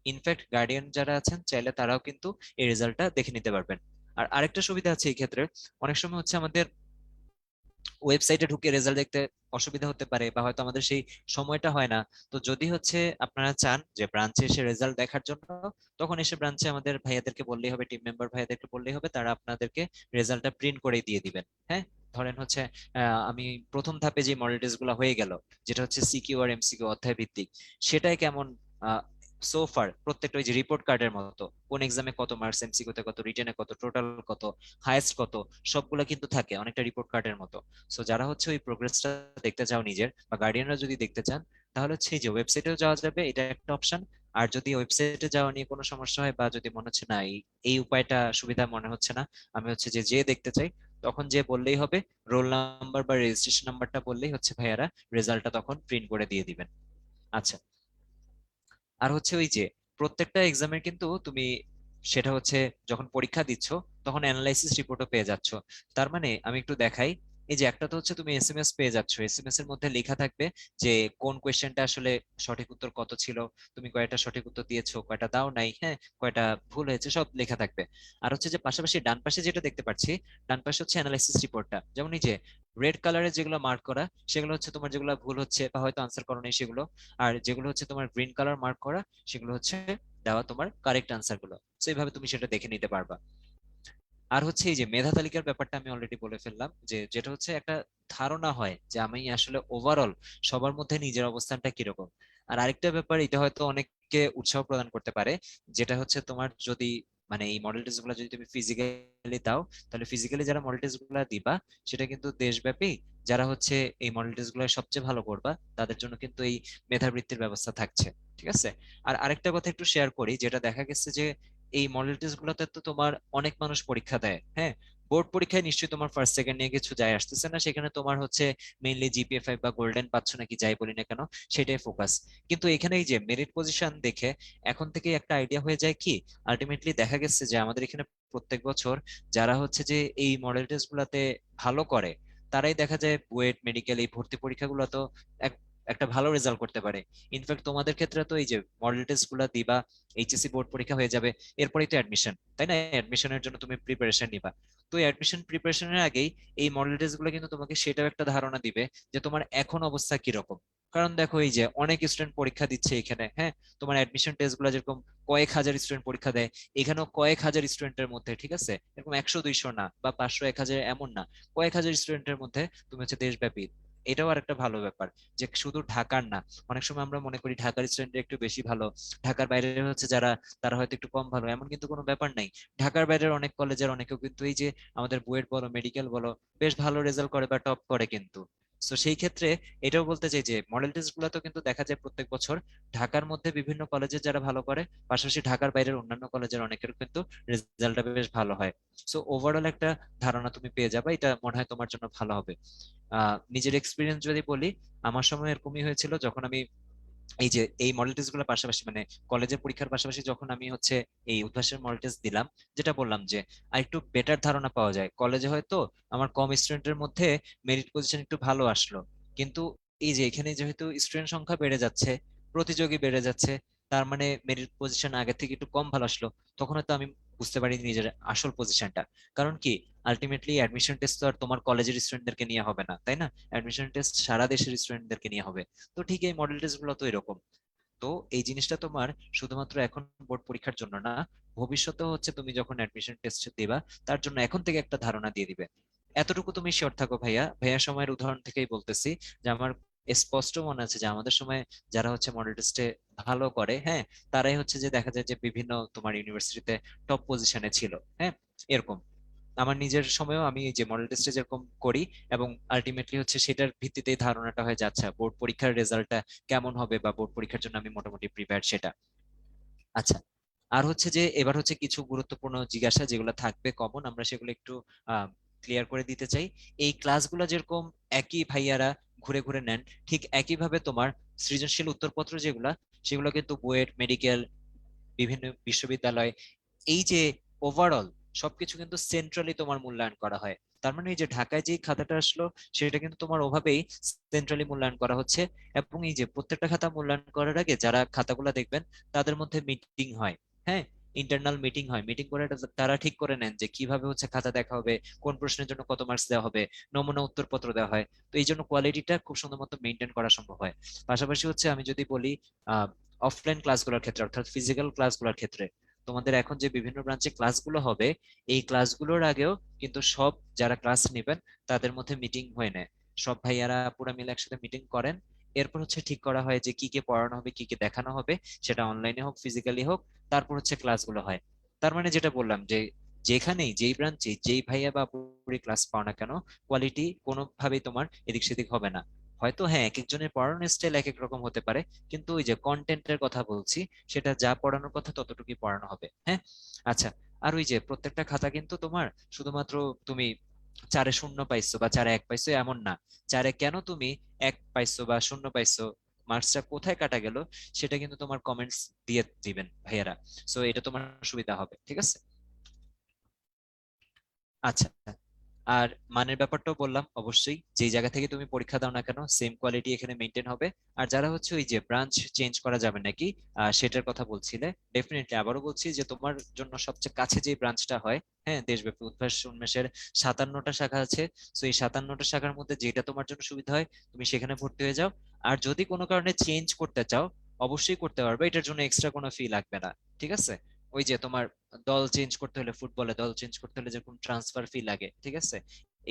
ইনফ্যাক্ট গার্ডিয়ান যারা আছেন চাইলে তারাও কিন্তু এই রেজাল্টটা দেখে নিতে পারবেন। আর আরেকটা সুবিধা আছে এই ক্ষেত্রে, অনেক সময় হচ্ছে আমাদের ওয়েবসাইটে ঢুকে রেজাল্ট দেখতে অসুবিধা হতে পারে, বা হয়তো আমাদের সেই সময়টা হয় না। তো যদি হচ্ছে আপনারা চান যে ব্রাঞ্চে এসে রেজাল্ট দেখার জন্য, তখন এসে ব্রাঞ্চে আমাদের ভাইয়াদেরকে বললেই হবে, টিম মেম্বার ভাইয়াদেরকে বললেই হবে, তারা আপনাদেরকে রেজাল্টটা প্রিন্ট করে দিয়ে দিবেন, হ্যাঁ। ধরেন হচ্ছে আমি প্রথম ধাপে যে মডেল টেস্ট গুলো হয়ে গেল, যেটা হচ্ছে সিকিউ আর এমসিকিউ অধ্যায় ভিত্তিক, সেটাই কেমন সোফার প্রত্যেকটা ওই যে রিপোর্ট কার্ডের মতো, কোন এক্সামে কত মার্কস, এমসিকিউতে কত, রিটেনে কত, টোটাল কত, হাইয়েস্ট কত, সবগুলা কিন্তু থাকে অনেকটা রিপোর্ট কার্ডের মতো। সো যারা হচ্ছে ওই প্রোগ্রেসটা দেখতে চাও নিজের, বা গার্ডিয়ানরা যদি দেখতে চান, তাহলে হচ্ছে এই যে ওয়েবসাইটেও যাওয়া যাবে, এটা একটা অপশন। আর যদি ওয়েবসাইটে যাওয়া নিয়ে কোনো সমস্যা হয়, বা যদি মনে হচ্ছে না এই এই উপায়টা সুবিধা মনে হচ্ছে না, আমি হচ্ছে যে দেখতে চাই, তখন যে বললেই হবে, রোল নাম্বার বা রেজিস্ট্রেশন নাম্বারটা বললেই হচ্ছে ভাইয়ারা রেজাল্টটা তখন প্রিন্ট করে দিয়ে দিবেন। আচ্ছা, আর হচ্ছে ওই যে প্রত্যেকটা এক্সামের কিন্তু তুমি সেটা হচ্ছে যখন পরীক্ষা দিচ্ছ তখন অ্যানালাইসিস রিপোর্টও পেয়ে যাচ্ছ। তার মানে আমি একটু দেখাই, এই যে একটা তো হচ্ছে তুমি এসএমএস পেয়ে যাচ্ছ, এসএমএস এর মধ্যে লেখা থাকবে যে কোন কোয়েশ্চেনটা আসলে সঠিক উত্তর কত ছিল, তুমি কয়টা সঠিক উত্তর দিয়েছো, কয়টা দাও নাই, হ্যাঁ, কয়টা ভুল হয়েছে, সব লেখা থাকবে। আর হচ্ছে যে পাশাপাশি ডান পাশে যেটা দেখতে পাচ্ছি, ডান পাশে হচ্ছে অ্যানালাইসিস রিপোর্টটা, যেমন এই যে রেড কালারের যেগুলো মার্ক করা, সেগুলো হচ্ছে তোমার যেগুলো ভুল হচ্ছে বা হয়তো আনসার করো নাই সেগুলো। আর যেগুলো হচ্ছে তোমার গ্রিন কালার মার্ক করা, সেগুলো হচ্ছে দেওয়া তোমার কারেক্ট আনসার গুলো। তো এইভাবে তুমি সেটা দেখে নিতে পারবা। আর হচ্ছে এই যে মেধা তালিকার ব্যাপারটা আমি অলরেডি বলে ফেললাম, যে যেটা হচ্ছে একটা ধারণা হয় যে আমি আসলে ওভারঅল সবার মধ্যে নিজের অবস্থানটা কিরকম। আর আরেকটা ব্যাপার, এটা হয়তো অনেককে উৎসাহ প্রদান করতে পারে, যেটা হচ্ছে তোমার যদি মানে এই মডেল টেস্ট গুলো যদি তুমি ফিজিক্যালি দাও, তাহলে ফিজিক্যালি যারা মডেল টেস্ট গুলো দিবা সেটা কিন্তু দেশব্যাপী যারা হচ্ছে এই মডেল টেস্ট গুলো সবচেয়ে ভালো করবা তাদের জন্য কিন্তু এই মেধাবৃত্তির ব্যবস্থা থাকছে। ঠিক আছে। আর আরেকটা কথা একটু শেয়ার করি, যেটা দেখা গেছে যে এই মডেল টেস্ট গুলোতে তো তোমার অনেক মানুষ পরীক্ষা দেয়, হ্যাঁ। বোর্ড পরীক্ষায় নিশ্চয়ই তোমার ফার্স্ট সেকেন্ড নিয়ে কিছু যায় আসতেছে না, সেখানে তোমার হচ্ছে মেইনলি জিপিএ 5 বা গোল্ডেন পাচ্ছ নাকি যাই বলি না কেন সেটাই ফোকাস। কিন্তু এখানে এই যে মেরিট পজিশন দেখে এখন থেকে একটা আইডিয়া হয়ে যায় কি, আলটিমেটলি দেখা গেছে যে আমাদের এখানে প্রত্যেক বছর যারা হচ্ছে যে এই মডেল টেস্ট গুলাতে ভালো করে তারাই দেখা যায় বুয়েট মেডিকেল এই ভর্তি পরীক্ষাগুলো তো একটা ভালো রেজাল্ট করতে পারে। ইনফ্যাক্ট তোমাদের ক্ষেত্রে তো এই যে মডেল টেস্ট গুলা দিবা, এইচএসসি বোর্ড পরীক্ষা হয়ে যাবে, এরপরেই তো অ্যাডমিশন, তাই না? অ্যাডমিশনের জন্য তুমি প্রিপারেশন নিবা। তো অ্যাডমিশন প্রিপারেশনের আগেই এই মডেল টেস্ট গুলো কিন্তু তোমাকে সেটাও একটা ধারণা দিবে যে তোমার এখন অবস্থা কিরকম। কারণ দেখো এই যে অনেক স্টুডেন্ট পরীক্ষা দিচ্ছে এখানে, হ্যাঁ। তোমার অ্যাডমিশন টেস্ট গুলো যেরকম কয়েক হাজার স্টুডেন্ট পরীক্ষা দেয়, এখানেও কয়েক হাজার স্টুডেন্টের মধ্যে, ঠিক আছে, এরকম 100 200 না বা 500 1000 এমন না, কয়েক হাজার স্টুডেন্টের মধ্যে তুমি হচ্ছে দেশব্যাপী। এটাও আর একটা ভালো ব্যাপার যে শুধু ঢাকার না। অনেক সময় আমরা মনে করি ঢাকার স্টুডেন্ট একটু বেশি ভালো, ঢাকার বাইরে হচ্ছে যারা তারা হয়তো একটু কম ভালো, এমন কিন্তু কোনো ব্যাপার নাই। ঢাকার বাইরের অনেক কলেজের অনেকেও কিন্তু এই যে আমাদের বুয়েট বলো মেডিকেল বলো বেশ ভালো রেজাল্ট করে বা টপ করে কিন্তু। তো সেই ক্ষেত্রে এটাও বলতে চাই যে মডেল টেস্ট গুলো তো কিন্তু দেখা যায় প্রত্যেক বছর ঢাকার মধ্যে বিভিন্ন কলেজে যারা ভালো করে, পাশাপাশি ঢাকার বাইরের অন্যান্য কলেজের অনেকের কিন্তু রেজাল্টটা বেশ ভালো হয়। সো ওভারঅল একটা ধারণা তুমি পেয়ে যাবে, এটা মনে হয় তোমার জন্য ভালো হবে। নিজের এক্সপিরিয়েন্স যদি বলি, আমার সময় এরকমই হয়েছিল যখন আমি এই যে এই মডেল টেস্ট গুলোর পাশাপাশি মানে কলেজের পরীক্ষার পাশাপাশি যখন আমি হচ্ছে এই উদ্ভাসের মডেল টেস্ট দিলাম, যেটা বললাম যে আর একটু বেটার ধারণা পাওয়া যায়। কলেজে হয়তো আমার কম স্টুডেন্টের মধ্যে মেরিট পজিশন একটু ভালো আসলো, কিন্তু এই যে এখানে যেহেতু স্টুডেন্ট সংখ্যা বেড়ে যাচ্ছে, প্রতিযোগী বেড়ে যাচ্ছে, তার মানে মেরিট পজিশন আগে থেকে একটু কম ভালো আসলো, তখন হয়তো আমি বুঝতে পারি নিজের আসল পজিশনটা। কারণ কি, আলটিমেটলি অ্যাডমিশন টেস্ট তো আর তোমার কলেজের স্টুডেন্টদেরকে নিয়ে হবে না, তাই না? অ্যাডমিশন টেস্ট সারা দেশের স্টুডেন্টদেরকে নিয়ে হবে। তো ঠিক এই মডেল টেস্ট গুলো তো এরকম। তো এই জিনিসটা তোমার শুধুমাত্র এখন বোর্ড পরীক্ষার জন্য না, ভবিষ্যতে হচ্ছে তুমি যখন অ্যাডমিশন টেস্ট দিবা তার জন্য এখন থেকে একটা ধারণা দিয়ে দিবে। এতটুকু তুমি শিওর থাকো ভাইয়া। ভাইয়া সময়ের উদাহরণ থেকেই বলতেছি যে আমার স্পষ্ট মনে আছে যে আমাদের সময় যারা হচ্ছে মডেল টেস্টে ভালো করে, হ্যাঁ, তারাই হচ্ছে যে দেখা যায় যে বিভিন্ন তোমার ইউনিভার্সিটিতে টপ পজিশনে ছিল, হ্যাঁ। এরকম আমার নিজের সময়ও আমি এই যে মডেল টেস্টে যেরকম করি, এবং আলটিমেটলি হচ্ছে সেটার ভিত্তিতেই ধারণাটা হয় যে আচ্ছা বোর্ড পরীক্ষার রেজাল্টটা কেমন হবে বা বোর্ড পরীক্ষার জন্য আমি মোটামুটি প্রিপেয়ার সেটা। আচ্ছা, আর হচ্ছে যে এবার হচ্ছে কিছু গুরুত্বপূর্ণ জিজ্ঞাসা যেগুলো থাকবে কমন, আমরা সেগুলো একটু ক্লিয়ার করে দিতে চাই। এই ক্লাসগুলো যেরকম একই ভাইয়ারা ঘুরে ঘুরে নেন, ঠিক একইভাবে তোমার সৃজনশীল উত্তরপত্র যেগুলা সেগুলো কিন্তু বুয়েট মেডিকেল বিভিন্ন বিশ্ববিদ্যালয় এই যে ওভারঅল সবকিছু কিন্তু সেন্ট্রালি তোমার মূল্যায়ন করা হয়। তার মানে এই যে ঢাকায় যে খাতাটা আসলো সেটা কিন্তু তোমার ওভাবেই সেন্ট্রালি মূল্যায়ন করা হচ্ছে। এবং এই যে প্রত্যেকটা খাতা মূল্যায়ন করার আগে যারা খাতাগুলো দেখবেন তাদের মধ্যে মিটিং হয়, হ্যাঁ। ইন্টারনাল মিটিং হয়, মিটিং করে তারা ঠিক করে নেন যে কিভাবে হচ্ছে খাতা দেখা হবে, কোন প্রশ্নের জন্য কত মার্কস দেওয়া হবে, নমুনা উত্তরপত্র দেওয়া হয়। তো এই জন্য কোয়ালিটিটা খুব সুন্দর মতো মেনটেন করা সম্ভব হয়। পাশাপাশি হচ্ছে আমি যদি বলি আহ অফলাইন ক্লাসগুলোর ক্ষেত্রে অর্থাৎ ফিজিক্যাল ক্লাসগুলোর ক্ষেত্রে তোমাদের এখন যে বিভিন্ন ব্রাঞ্চে ক্লাসগুলো হবে, এই ক্লাসগুলোর আগেও কিন্তু সব যারা ক্লাস নেবেন তাদের মধ্যে মিটিং হয়ে নেয়। সব ভাইয়ারা পুরো মিলে একসাথে মিটিং করেন। এরপর হচ্ছে ঠিক করা হয় যে কি কি পড়ানো হবে, কি কি দেখানো হবে, সেটা অনলাইনে হোক ফিজিক্যালি হোক। তারপর হচ্ছে ক্লাসগুলো হয়। তার মানে যেটা বললাম যে যেখানেই যেই ব্রাঞ্চে যেই ভাইয়া বা আপুরি ক্লাস পাও না কেন, কোয়ালিটি কোনোভাবেই তোমার এদিক সেদিক হবে না। হয়তো হ্যাঁ এক একজনের পড়ানোর স্টাইল এক এক রকম হতে পারে, কিন্তু ওই যে কন্টেন্টের কথা বলছি, সেটা যা পড়ানোর কথা ততটুকুই পড়ানো হবে, হ্যাঁ। আচ্ছা, আর ওই যে প্রত্যেকটা খাতা কিন্তু তোমার শুধুমাত্র তুমি 4-0 পাইছো বা 4-1 পাইছো এমন না। 4-এ কেন তুমি 1 পাইছো বা 0 পাইছো, মার্কসটা কোথায় কাটা গেল, সেটা কিন্তু তোমার কমেন্টস দিয়ে দিবেন ভাইয়ারা। সো এটা তোমার সুবিধা হবে, ঠিক আছে। আচ্ছা, আর মানের ব্যাপারটাও বললাম, অবশ্যই যেই জায়গা থেকে তুমি পরীক্ষা দাও না কেন সেম কোয়ালিটি এখানে মেনটেন হবে। আর যারা হচ্ছে ওই যে ব্রাঞ্চ চেঞ্জ করা যাবে নাকি সেটার কথা বলছিলে, ডেফিনেটলি আবারও বলছি যে তোমার জন্য সবচেয়ে কাছে যে ব্রাঞ্চটা হয়, হ্যাঁ, দেশব্যাপী উদ্ভাস উন্মেষের 57টা শাখা আছে। তো এই 57টা শাখার মধ্যে যেটা তোমার জন্য সুবিধা হয় তুমি সেখানে ভর্তি হয়ে যাও। আর যদি কোনো কারণে চেঞ্জ করতে চাও অবশ্যই করতে পারবে, এটার জন্য এক্সট্রা কোনো ফি লাগবে না, ঠিক আছে। ওই যে তোমার দল চেঞ্জ করতে হলে, ফুটবলে দল চেঞ্জ করতে হলে যেরকম ট্রান্সফার ফি লাগে, ঠিক আছে,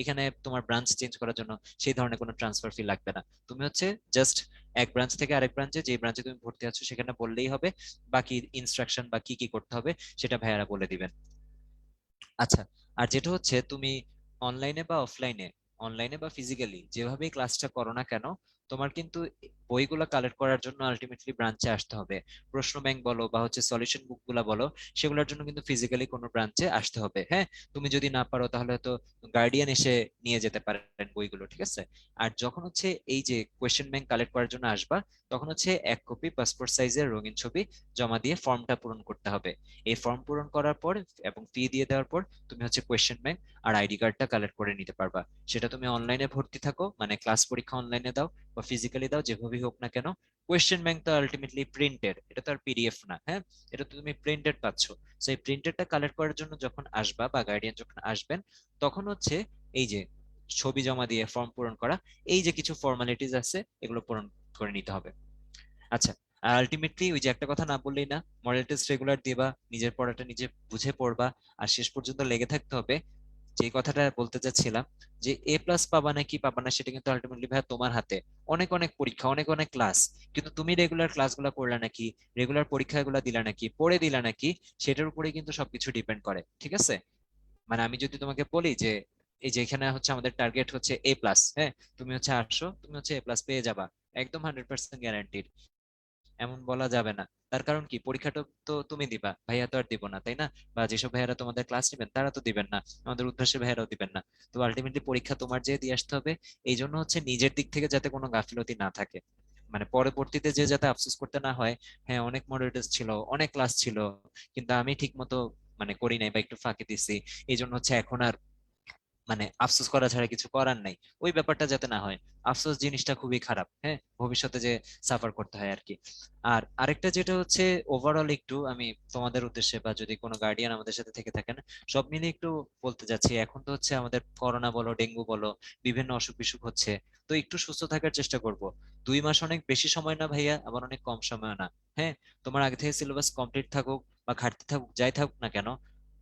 এখানে তোমার ব্রাঞ্চ চেঞ্জ করার জন্য সেই ধরনের কোনো ট্রান্সফার ফি লাগবে না। তুমি হচ্ছে জাস্ট এক ব্রাঞ্চ থেকে আরেক ব্রাঞ্চে, যে ব্রাঞ্চে তুমি ভর্তি আছো সেখানে বললেই হবে, বাকি ইনস্ট্রাকশন বা কি কি করতে হবে সেটা ভাইয়ারা বলে দিবেন। আচ্ছা, আর যেটা হচ্ছে তুমি অনলাইনে বা অফলাইনে, অনলাইনে বা ফিজিক্যালি যেভাবেই ক্লাসটা করো না কেন, তোমার কিন্তু বইগুলো কালেক্ট করার জন্য আলটিমেটলি ব্রাঞ্চে আসতে হবে। প্রশ্ন ব্যাংক বলো বা হচ্ছে সলিউশন বুক গুলা বলো, সেগুলোর জন্য কিন্তু ফিজিক্যালি কোনো ব্রাঞ্চে আসতে হবে। হ্যাঁ, তুমি যদি না পারো তাহলে তো গার্ডিয়ান এসে নিয়ে যেতে পারেন বইগুলো, ঠিক আছে? আর যখন হচ্ছে এই যে কোয়েশ্চেন ব্যাংক কালেক্ট করার জন্য আসবা, তখন হচ্ছে 1 কপি পাসপোর্ট সাইজের রঙিন ছবি জমা দিয়ে ফর্মটা পূরণ করতে হবে। এই ফর্ম পূরণ করার পর এবং ফি দিয়ে দেওয়ার পর তুমি হচ্ছে কোয়েশ্চেন ব্যাংক আর আইডি কার্ডটা কালেক্ট করে নিতে পারবা। সেটা তুমি অনলাইনে ভর্তি থাকো, মানে ক্লাস পরীক্ষা অনলাইনে দাও বা ফিজিক্যালি দাও, যেভাবেই হোক না কেন, কোয়েশ্চেন ব্যাংক তো আলটিমেটলি প্রিন্টেড, এটা তো আর পিডিএফ না। হ্যাঁ, এটা তো তুমি প্রিন্টেড পাচ্ছ। সেই প্রিন্টেডটা কালেক্ট করার জন্য যখন আসবা বা গার্ডিয়ান যখন আসবেন, তখন হচ্ছে এই যে ছবি জমা দিয়ে ফর্ম পূরণ করা, এই যে কিছু ফর্মালিটিস আছে এগুলো পূরণ করে নিতে হবে। আচ্ছা, আলটিমেটলি ওই যে একটা কথা না বললেই না, মডেল টেস্ট রেগুলার দিবা, নিজের পড়াটা নিজে বুঝে পড়বা, আর শেষ পর্যন্ত লেগে থাকতে হবে। যে কথাটা বলতে চাচ্ছিলাম, যে A+ পাবা নাকি পাবা না সেটা কিন্তু আলটিমেটলি ভাই তোমার হাতে। অনেক অনেক পরীক্ষা, অনেক অনেক ক্লাস, কিন্তু তুমি রেগুলার ক্লাসগুলো করলা নাকি, রেগুলার পরীক্ষাগুলো দিলা নাকি, পড়ে দিলা নাকি, সেটার উপরে কিন্তু সবকিছু ডিপেন্ড করে, ঠিক আছে? মানে আমি যদি তোমাকে বলি যে এই যে এখানে হচ্ছে আমাদের টার্গেট হচ্ছে A+, হ্যাঁ, তুমি হচ্ছে আসো, তুমি হচ্ছে A+ পেয়ে যাবা, একদম 100% গ্যারান্টিড, এমন বলা যাবে না। তার কারণ কি, পরীক্ষাটা তো তুমি দিবা, ভাইয়া তো আর দিব না, তাই না? বা যেসব ভাইয়ারা তোমাদের ক্লাস নেবেন তারা তো দিবেন না, আমাদের উদ্ভাসী ভাইয়ারাও দিবেন না। তো আলটিমেটলি পরীক্ষা তোমার যে দিয়ে আসতে হবে। এই জন্য হচ্ছে নিজের দিক থেকে যাতে কোনো গাফিলতি না থাকে, মানে পরবর্তীতে যে যাতে আফসোস করতে না হয়, হ্যাঁ অনেক মডেল টেস্ট ছিল, অনেক ক্লাস ছিল, কিন্তু আমি ঠিক মতো মানে করি নাই বা একটু ফাঁকি দিছি, এই জন্য হচ্ছে এখন আর মানে আফসোস করা ছাড়া কিছু করার নাই, ওই ব্যাপারটা যাতে না হয়। আফসোস জিনিসটা খুবই খারাপ, হ্যাঁ, ভবিষ্যতে যে সাফার করতে হয় আর কি। আর আরেকটা যেটা হচ্ছে, ওভারঅল একটু আমি তোমাদের উদ্দেশ্যে বা যদি কোনো গার্ডিয়ান আমাদের সাথে থেকে থাকেন, সব মিলিয়ে একটু বলতে যাচ্ছি, এখন তো হচ্ছে আমাদের করোনা বলো, ডেঙ্গু বলো, বিভিন্ন অসুখ বিসুখ হচ্ছে, তো একটু সুস্থ থাকার চেষ্টা করব। 2 মাস অনেক বেশি সময় না ভাইয়া, আবার অনেক কম সময় না। হ্যাঁ, তোমার আগে থেকে সিলেবাস কমপ্লিট থাকুক বা ঘাটতি থাকুক, যাই থাকুক না কেন,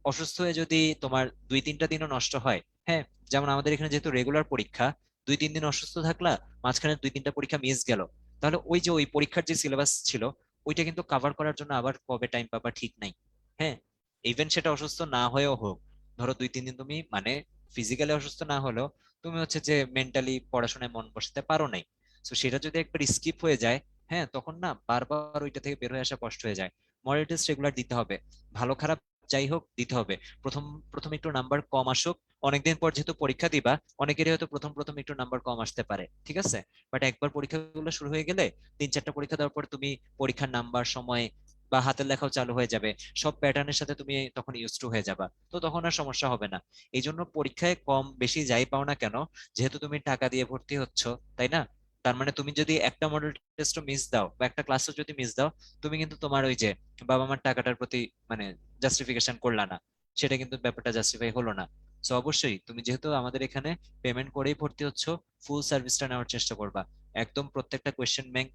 অসুস্থ হয়ে যদি তোমার 2-3টা দিনও নষ্ট হয়, হ্যাঁ, যেমন আমাদের এখানে যেহেতু রেগুলার পরীক্ষা, 2-3 দিন অসুস্থ থাকলা, মাঝখানে 2-3টা পরীক্ষা মিস গেল, তাহলে ওই যে ওই পরীক্ষার যে সিলেবাস ছিল ওইটা কিন্তু কভার করার জন্য আবার কবে টাইম পাবা ঠিক নাই। হ্যাঁ, ইভেন সেটা অসুস্থ না হয়েও হোক, ধরো 2-3 দিন তুমি মানে ফিজিক্যালি অসুস্থ না হলেও তুমি হচ্ছে যে মেন্টালি পড়াশোনায় মন বসাতে পারো নাই, তো সেটা যদি একবার স্কিপ হয়ে যায়, হ্যাঁ, তখন না বারবার ওইটা থেকে বের হয়ে আসা কষ্ট হয়ে যায়। মডেল টেস্ট রেগুলার দিতে হবে, ভালো খারাপ যাই হোক দিতে হবে। প্রথম প্রথম একটু নাম্বার কম আসুক, অনেকদিন পর যেহেতু পরীক্ষা দিবা, অনেকেরই হয়তো প্রথম প্রথম একটু নাম্বার কম আসতে পারে, ঠিক আছে? বাট একবার পরীক্ষাগুলো শুরু হয়ে গেলে, 3-4টা পরীক্ষা দেওয়ার পর তুমি পরীক্ষার নাম্বার, সময় বা হাতের লেখাও চালু হয়ে যাবে, সব প্যাটার্নের সাথে তুমি তখন ইউজ টু হয়ে যাবা, তো তখন আর সমস্যা হবে না। এই জন্য পরীক্ষায় কম বেশি যাই পাও না কেন, যেহেতু তুমি টাকা দিয়ে ভর্তি হচ্ছ, তাই না? তার মানে তুমি যদি একটা মডেল টেস্টও মিস দাও বা একটা ক্লাসও যদি মিস দাও, তুমি কিন্তু তোমার ওই যে বাবা মার টাকাটার প্রতি মানে জাস্টিফিকেশন করলা না, সেটা কিন্তু ব্যাপারটা জাস্টিফাই হলো না। সো অবশ্যই তুমি যেহেতু আমাদের এখানে পেমেন্ট করেই ভর্তি হচ্ছ, ফুল সার্ভিসটা নেওয়ার চেষ্টা করবা। একদম প্রত্যেকটা কোয়েশ্চেন ব্যাংক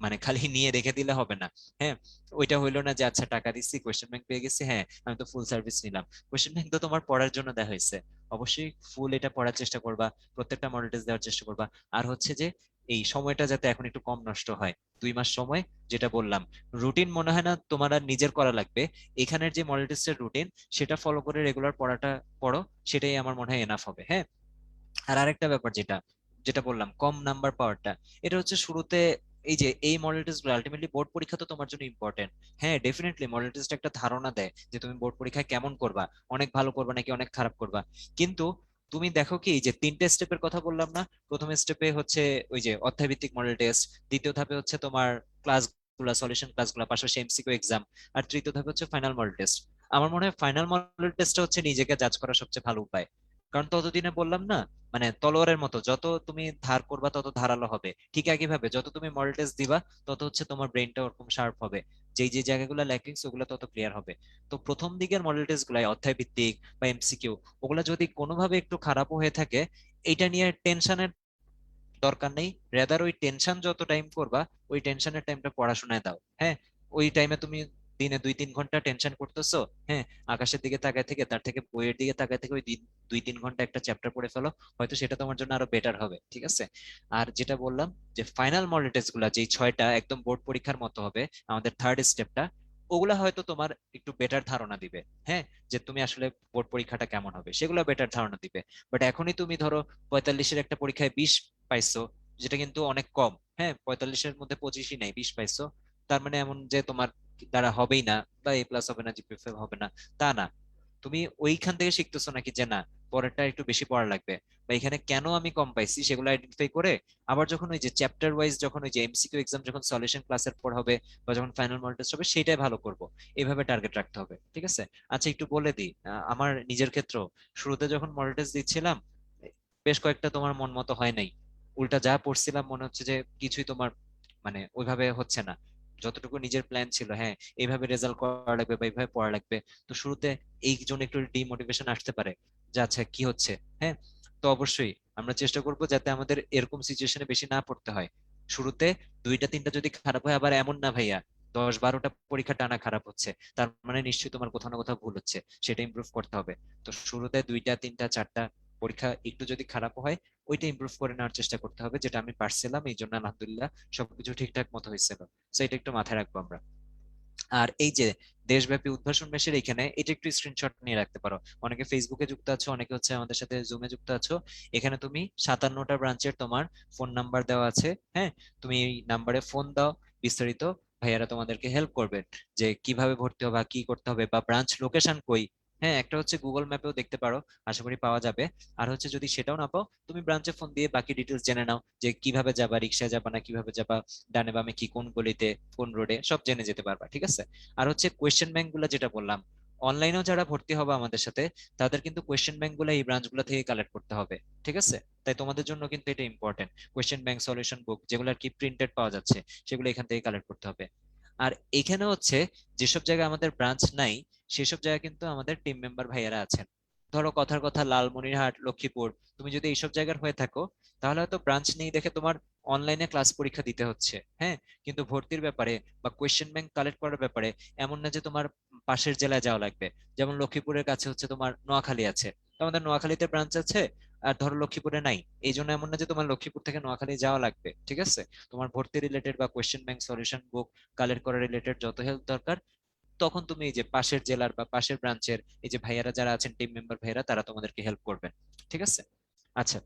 মানে খালি নিয়ে রেখে দিলে হবে না। হ্যাঁ, ওইটা হইলো না যে আচ্ছা টাকা দিচ্ছি কোয়েশ্চেন ব্যাংক পেয়ে গেছি, হ্যাঁ আমি তো ফুল সার্ভিস নিলাম। কোয়েশ্চেন ব্যাংক তো তোমার পড়ার জন্য দেওয়া হয়েছে, অবশ্যই ফুল এটা পড়ার চেষ্টা করবা, প্রত্যেকটা মডেল টেস্ট দেওয়ার চেষ্টা করবা। আর হচ্ছে যে এই সময়টা যাতে এখন একটু কম নষ্ট হয়, 2 মাস সময়, যেটা বললাম, রুটিন মনে হয় না তোমার আর নিজের করা লাগবে, এখানের যে মডেল টেস্টের রুটিন সেটা ফলো করে রেগুলার পড়াটা পড়ো, সেটাই আমার মনে হয় এনাফ হবে। হ্যাঁ, আর আরেকটা ব্যাপার যেটা যেটা বললাম কম নাম্বার পাওয়ারটা, এটা হচ্ছে শুরুতে এই যে এই মডেল টেস্ট গুলো আলটিমেটলি বোর্ড পরীক্ষা তো তোমার জন্য ইম্পর্টেন্ট। হ্যাঁ ডেফিনেটলি মডেল টেস্ট একটা ধারণা দেয় যে তুমি বোর্ড পরীক্ষায় কেমন করবা, অনেক ভালো করবা নাকি অনেক খারাপ করবা। কিন্তু তুমি দেখো কি, যে 3টে স্টেপের কথা বললাম না, প্রথম স্টেপে হচ্ছে ওই যে অধ্যায়ভিত্তিক মডেল টেস্ট, দ্বিতীয় ধাপে হচ্ছে তোমার ক্লাস গুলা, সলিউশন ক্লাস গুলা, পাশাপাশি এমসিকিউ এক্সাম, আর তৃতীয় ধাপে হচ্ছে ফাইনাল মডেল টেস্ট। আমার মনে হয় ফাইনাল মডেল টেস্টটা হচ্ছে নিজেকে জাজ করার সবচেয়ে ভালো উপায়। কারণ ততদিনে বললাম না, মানে তলোয়ারের মতো যত তুমি ধার করবা তত ধারালো হবে, ঠিক একইভাবে যত তুমি মডেল টেস্ট দিবা তত হচ্ছে তোমার ব্রেনটা ওরকম শার্প হবে, যেই যে জায়গাগুলো ল্যাকিংস ওগুলো তত ক্লিয়ার হবে। তো প্রথম দিকের মডেল টেস্ট গুলাই অধ্যায় ভিত্তিক বা এমসিকিউ, ওগুলা যদি কোনোভাবে একটু খারাপও হয়ে থাকে, এটা নিয়ে টেনশনের দরকার নেই। রেদার ওই টেনশন যত টাইম করবা, ওই টেনশনের টাইমটা পড়াশোনায় দাও। হ্যাঁ, ওই টাইমে তুমি দিনে 2-3 ঘন্টা টেনশন করতেছো, হ্যাঁ, আকাশের দিকে তাকায় থেকে তার থেকে বইয়ের দিকে তাকায় থেকে ওই 2-3 ঘন্টা একটা চ্যাপ্টার পড়ে ফেলো, হয়তো সেটা তোমার জন্য আরো বেটার হবে, ঠিক আছে? আর যেটা বললাম যে ফাইনাল মডেল টেস্ট গুলা যেই 6টা একদম বোর্ড পরীক্ষার মতো হবে, আমাদের থার্ড স্টেপটা, ওগুলা হয়তো তোমার একটু বেটার ধারণা দিবে, হ্যাঁ, যে তুমি আসলে বোর্ড পরীক্ষাটা কেমন হবে সেগুলো বেটার ধারণা দিবে। বাট এখনই তুমি ধরো 45-এর একটা পরীক্ষায় 20 পাইছো, যেটা কিন্তু অনেক কম, হ্যাঁ, 45-এর মধ্যে 25ই নাই, 20 পাইছো, তার মানে এমন যে তোমার দ্বারা হবেই না বা এ প্লাস হবে না, জিপিএফ হবে না, তা না। তুমি ওইখান থেকে শিখতেছো নাকি যে না, পরেরটা একটু বেশি পড়া লাগবে, বা এখানে কেন আমি কম পাইছি সেগুলো আইডেন্টিফাই করে আবার যখন ওই যে চ্যাপ্টার ওয়াইজ যখন ওই যে এমসিকিউ এক্সাম যখন সলিউশন ক্লাসের পর হবে বা যখন ফাইনাল মডেল টেস্ট হবে সেটাই ভালো করব, এইভাবে টার্গেট রাখতে হবে, ঠিক আছে? আচ্ছা, একটু বলে দিই আমার নিজের ক্ষেত্র, শুরুতে যখন মডেল টেস্ট দিচ্ছিলাম বেশ কয়েকটা তোমার মন মতো হয় নাই, উল্টা যা পড়ছিলাম মনে হচ্ছে যে কিছুই তোমার মানে ওইভাবে হচ্ছে না, যতটুকু নিজের প্ল্যান ছিল, হ্যাঁ, এইভাবে রেজাল্ট করা লাগবে বা এইভাবে পড়া লাগবে, তো শুরুতে এই জন্য একটু ডিমোটিভেশন আসতে পারে যে আচ্ছা কি হচ্ছে, হ্যাঁ। তো অবশ্যই আমরা চেষ্টা করব যাতে আমাদের এরকম সিচুয়েশনে বেশি না পড়তে হয়। শুরুতে 2টা 3টা যদি খারাপ হয়, আবার এমন না ভাইয়া 10-12টা পরীক্ষা টানা খারাপ হচ্ছে, তার মানে নিশ্চয়ই তোমার কোথাও না কোথাও ভুল হচ্ছে, সেটা ইমপ্রুভ করতে হবে। তো শুরুতে 2টা 3টা 4টা পরীক্ষা একটু যদি খারাপ হয়, ওইটা ইমপ্রুভ করে নেওয়ার চেষ্টা করতে হবে, যেটা আমি পারছিলাম, এই জন্য আলহামদুলিল্লাহ সবকিছু ঠিকঠাক মতো হয়েছিল। তো এটা একটু মাথায় রাখবো আমরা। আর এই যে দেশব্যাপী উদ্ভাসন মেশের এখানে এটা একটু স্ক্রিনশট নিয়ে রাখতে পারো, অনেকে ফেসবুকে যুক্ত আছো, অনেকে হচ্ছে আমাদের সাথে জুমে যুক্ত আছো, এখানে তুমি 57টা ব্রাঞ্চের তোমার ফোন নাম্বার দেওয়া আছে, হ্যাঁ, তুমি এই নাম্বারে ফোন দাও, বিস্তারিত ভাইয়ারা তোমাদেরকে হেল্প করবেন যে কিভাবে ভর্তি হবে বা কি করতে হবে বা ব্রাঞ্চ লোকেশন কই, হ্যাঁ, একটা হচ্ছে গুগল ম্যাপেও দেখতে পারো, আশা করি পাওয়া যাবে। আর হচ্ছে যদি সেটাও না পাও, তুমি ব্রাঞ্চে ফোন দিয়ে বাকি ডিটেলস জেনে নাও যে কিভাবে যাবা, রিক্সায় যাবা না কিভাবে যাবা, ডানে বামে কি, কোন গলিতে কোন রোডে, সব জেনে যেতে পারবা, ঠিক আছে? আর হচ্ছে কোয়েশ্চেন ব্যাংক গুলা যেটা বললাম, অনলাইনেও যারা ভর্তি হবে আমাদের সাথে, তাদের কিন্তু কোয়েশ্চেন ব্যাংক গুলা এই ব্রাঞ্চ গুলা থেকে কালেক্ট করতে হবে, ঠিক আছে? তাই তোমাদের জন্য কিন্তু এটা ইম্পর্টেন্ট, কোয়েশ্চেন ব্যাংক সলিউশন বুক যেগুলো আর কি প্রিন্টেড পাওয়া যাচ্ছে, সেগুলো এখান থেকে কালেক্ট করতে হবে। আর এখানে হচ্ছে যেসব জায়গায় আমাদের ব্রাঞ্চ নাই, সেসব জায়গায় কিন্তু আমাদের টিম মেম্বার ভাইয়ারা আছেন। ধরো কথার কথা লালমনিরহাট, লক্ষ্মীপুর, তুমি যদি এইসব জায়গার হয়ে থাকো, তাহলে হয়তো ব্রাঞ্চ নেই দেখে তোমার অনলাইনে ক্লাস পরীক্ষা দিতে হচ্ছে, হ্যাঁ, কিন্তু ভর্তির ব্যাপারে বা কোয়েশ্চেন ব্যাংক কালেক্ট করার ব্যাপারে এমন না যে তোমার পাশের জেলায় যাওয়া লাগবে। যেমন লক্ষ্মীপুরের কাছে হচ্ছে তোমার নোয়াখালী আছে, তো আমাদের নোয়াখালীতে ব্রাঞ্চ আছে, আর ধরো লক্ষ্মীপুরে নাই, এই জন্য এমন না যে তোমার লক্ষ্মীপুর থেকে নোয়াখালী যাওয়া লাগবে, ঠিক আছে? তোমার ভর্তি রিলেটেড বা কোয়েশ্চেন ব্যাংক সলিউশন বুক কালেক্ট করা রিলেটেড যত হেল্প দরকার, তখন তুমি এই যে পাশের জেলার বা পাশের ব্রাঞ্চের এই যে ভাইয়ারা যারা আছেন টিম মেম্বার ভাইয়ারা, তারা তোমাদেরকে হেল্প করবেন, ঠিক আছে? আচ্ছা,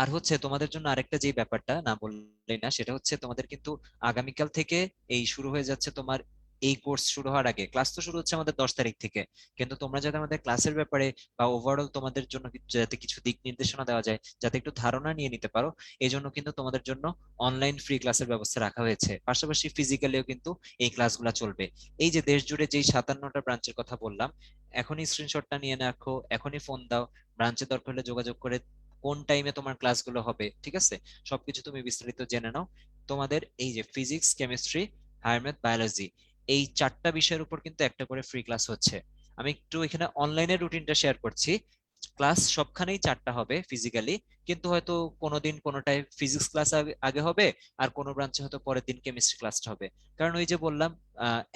আর হচ্ছে তোমাদের জন্য আরেকটা যে ব্যাপারটা না বললেই না, সেটা হচ্ছে তোমাদের কিন্তু আগামীকাল থেকে এই শুরু হয়ে যাচ্ছে তোমার এই কোর্স শুরু হওয়ার আগে, ক্লাস তো শুরু হচ্ছে আমাদের 10 তারিখ থেকে, কিন্তু তোমরা যাতে আমাদের ক্লাসের ব্যাপারে বা ওভারঅল তোমাদের জন্য যাতে কিছু দিক নির্দেশনা দেওয়া যায়, যাতে একটু ধারণা নিয়ে নিতে পারো, এই জন্য কিন্তু তোমাদের জন্য অনলাইন ফ্রি ক্লাসের ব্যবস্থা রাখা হয়েছে, পাশাপাশি ফিজিক্যালিও কিন্তু এই ক্লাসগুলো চলবে। এই যে দেশ জুড়ে যেই 57টা ব্রাঞ্চের কথা বললাম, এখনই স্ক্রিনশটটা নিয়ে রাখো, এখনই ফোন দাও, ব্রাঞ্চে দরকার হলে যোগাযোগ করে কোন টাইমে তোমার ক্লাসগুলো হবে, ঠিক আছে? সবকিছু তুমি বিস্তারিত জেনে নাও। তোমাদের এই যে physics, chemistry, higher math, biology, এই 4টা বিষয়ের উপর কিন্তু একটা করে ফ্রি ক্লাস হচ্ছে। আমি একটু এখানে অনলাইনের রুটিনটা শেয়ার করছি। ক্লাস সবখানেই 4টা হবে ফিজিক্যালি, কিন্তু হয়তো কোনোদিন কোনোটায় ফিজিক্স ক্লাস আগে হবে, আর কোনো ব্রাঞ্চে হয়তো পরের দিন কেমিস্ট্রি ক্লাসটা হবে। কারণ ওই যে বললাম,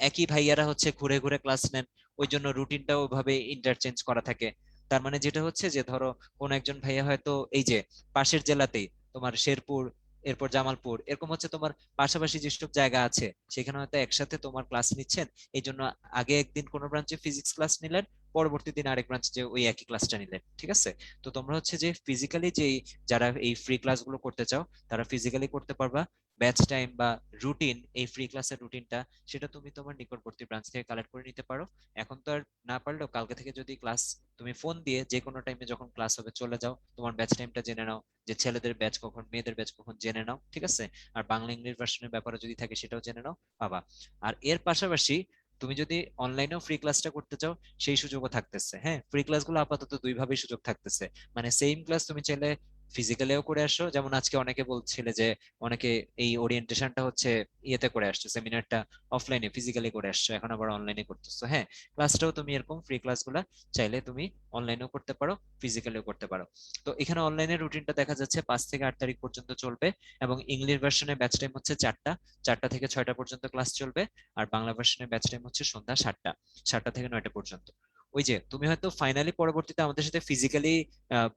একই ভাইয়ারা হচ্ছে ঘুরে ঘুরে ক্লাস নেন, ওই জন্য রুটিনটাও ওইভাবে ইন্টারচেঞ্জ করা থাকে। তার মানে যেটা হচ্ছে যে ধরো কোন একজন ভাইয়া হয়তো এই যে পাশের জেলাতেই তোমার শেরপুর, এরপর জামালপুর, এরকম হচ্ছে তোমার পাশাপাশি যেসব জায়গা আছে সেখানে হয়তো একসাথে তোমার ক্লাস নিচ্ছেন, এই জন্য আগে একদিন কোনো ব্রাঞ্চে ফিজিক্স ক্লাস নিলেন, পরবর্তী দিন আরেক ব্রাঞ্চে যে ওই একই ক্লাসটা নিলেন, ঠিক আছে? তো তোমরা হচ্ছে যে ফিজিক্যালি যেই যারা এই ফ্রি ক্লাসগুলো করতে চাও, তারা ফিজিক্যালি করতে পারবা। ব্যাচ টাইম বা রুটিন, এই ফ্রি ক্লাসের রুটিনটা, সেটা তুমি তোমার নিকটবর্তী ব্রাঞ্চ থেকে কালেক্ট করে নিতে পারো। এখন তো আর না পারলেও কালকে থেকে যদি ক্লাস তুমি ফোন দিয়ে যে কোনো টাইমে যখন ক্লাস হবে চলে যাও, তোমার ব্যাচ টাইমটা জেনে নাও, যে ছেলেদের ব্যাচ কখন মেয়েদের ব্যাচ কখন জেনে নাও, ঠিক আছে? আর বাংলা ইংলিশ ভার্সনের ব্যাপারে যদি থাকে সেটাও জেনে নাও, বাবা। আর এর পাশাপাশি তুমি যদি অনলাইনেও ফ্রি ক্লাসটা করতে চাও, সেই সুযোগও থাকতেছে, হ্যাঁ, ফ্রি ক্লাসগুলো আপাতত দুই ভাবে সুযোগ থাকতেছে। মানে সেম ক্লাস তুমি চাইলে ফিজিক্যালিও করে আসো, যেমন আজকে অনেকে বলছিলে যে অনেকে এই ওরিয়েন্টেশনটা হচ্ছে ইয়েতে করে আসছো, সেমিনারটা অফলাইনে ফিজিক্যালি করে আসছো, এখন আবার অনলাইনে করতেছো। হ্যাঁ, ক্লাসটাও তুমি এরকম ফ্রি ক্লাসগুলা চাইলে তুমি অনলাইনেও করতে পারো, ফিজিক্যালিও করতে পারো। তো এখানে অনলাইনের রুটিনটা দেখা যাচ্ছে 5 থেকে 8 তারিখ পর্যন্ত চলবে, এবং ইংলিশ ভার্সনের ব্যাচ টাইম হচ্ছে 4টা থেকে 6টা পর্যন্ত ক্লাস চলবে। আর বাংলা ভার্সনের ব্যাচ টাইম হচ্ছে সন্ধ্যা 7টা থেকে 9টা পর্যন্ত। ওই যে তুমি হয়তো ফাইনালি পরবর্তীতে আমাদের সাথে ফিজিক্যালি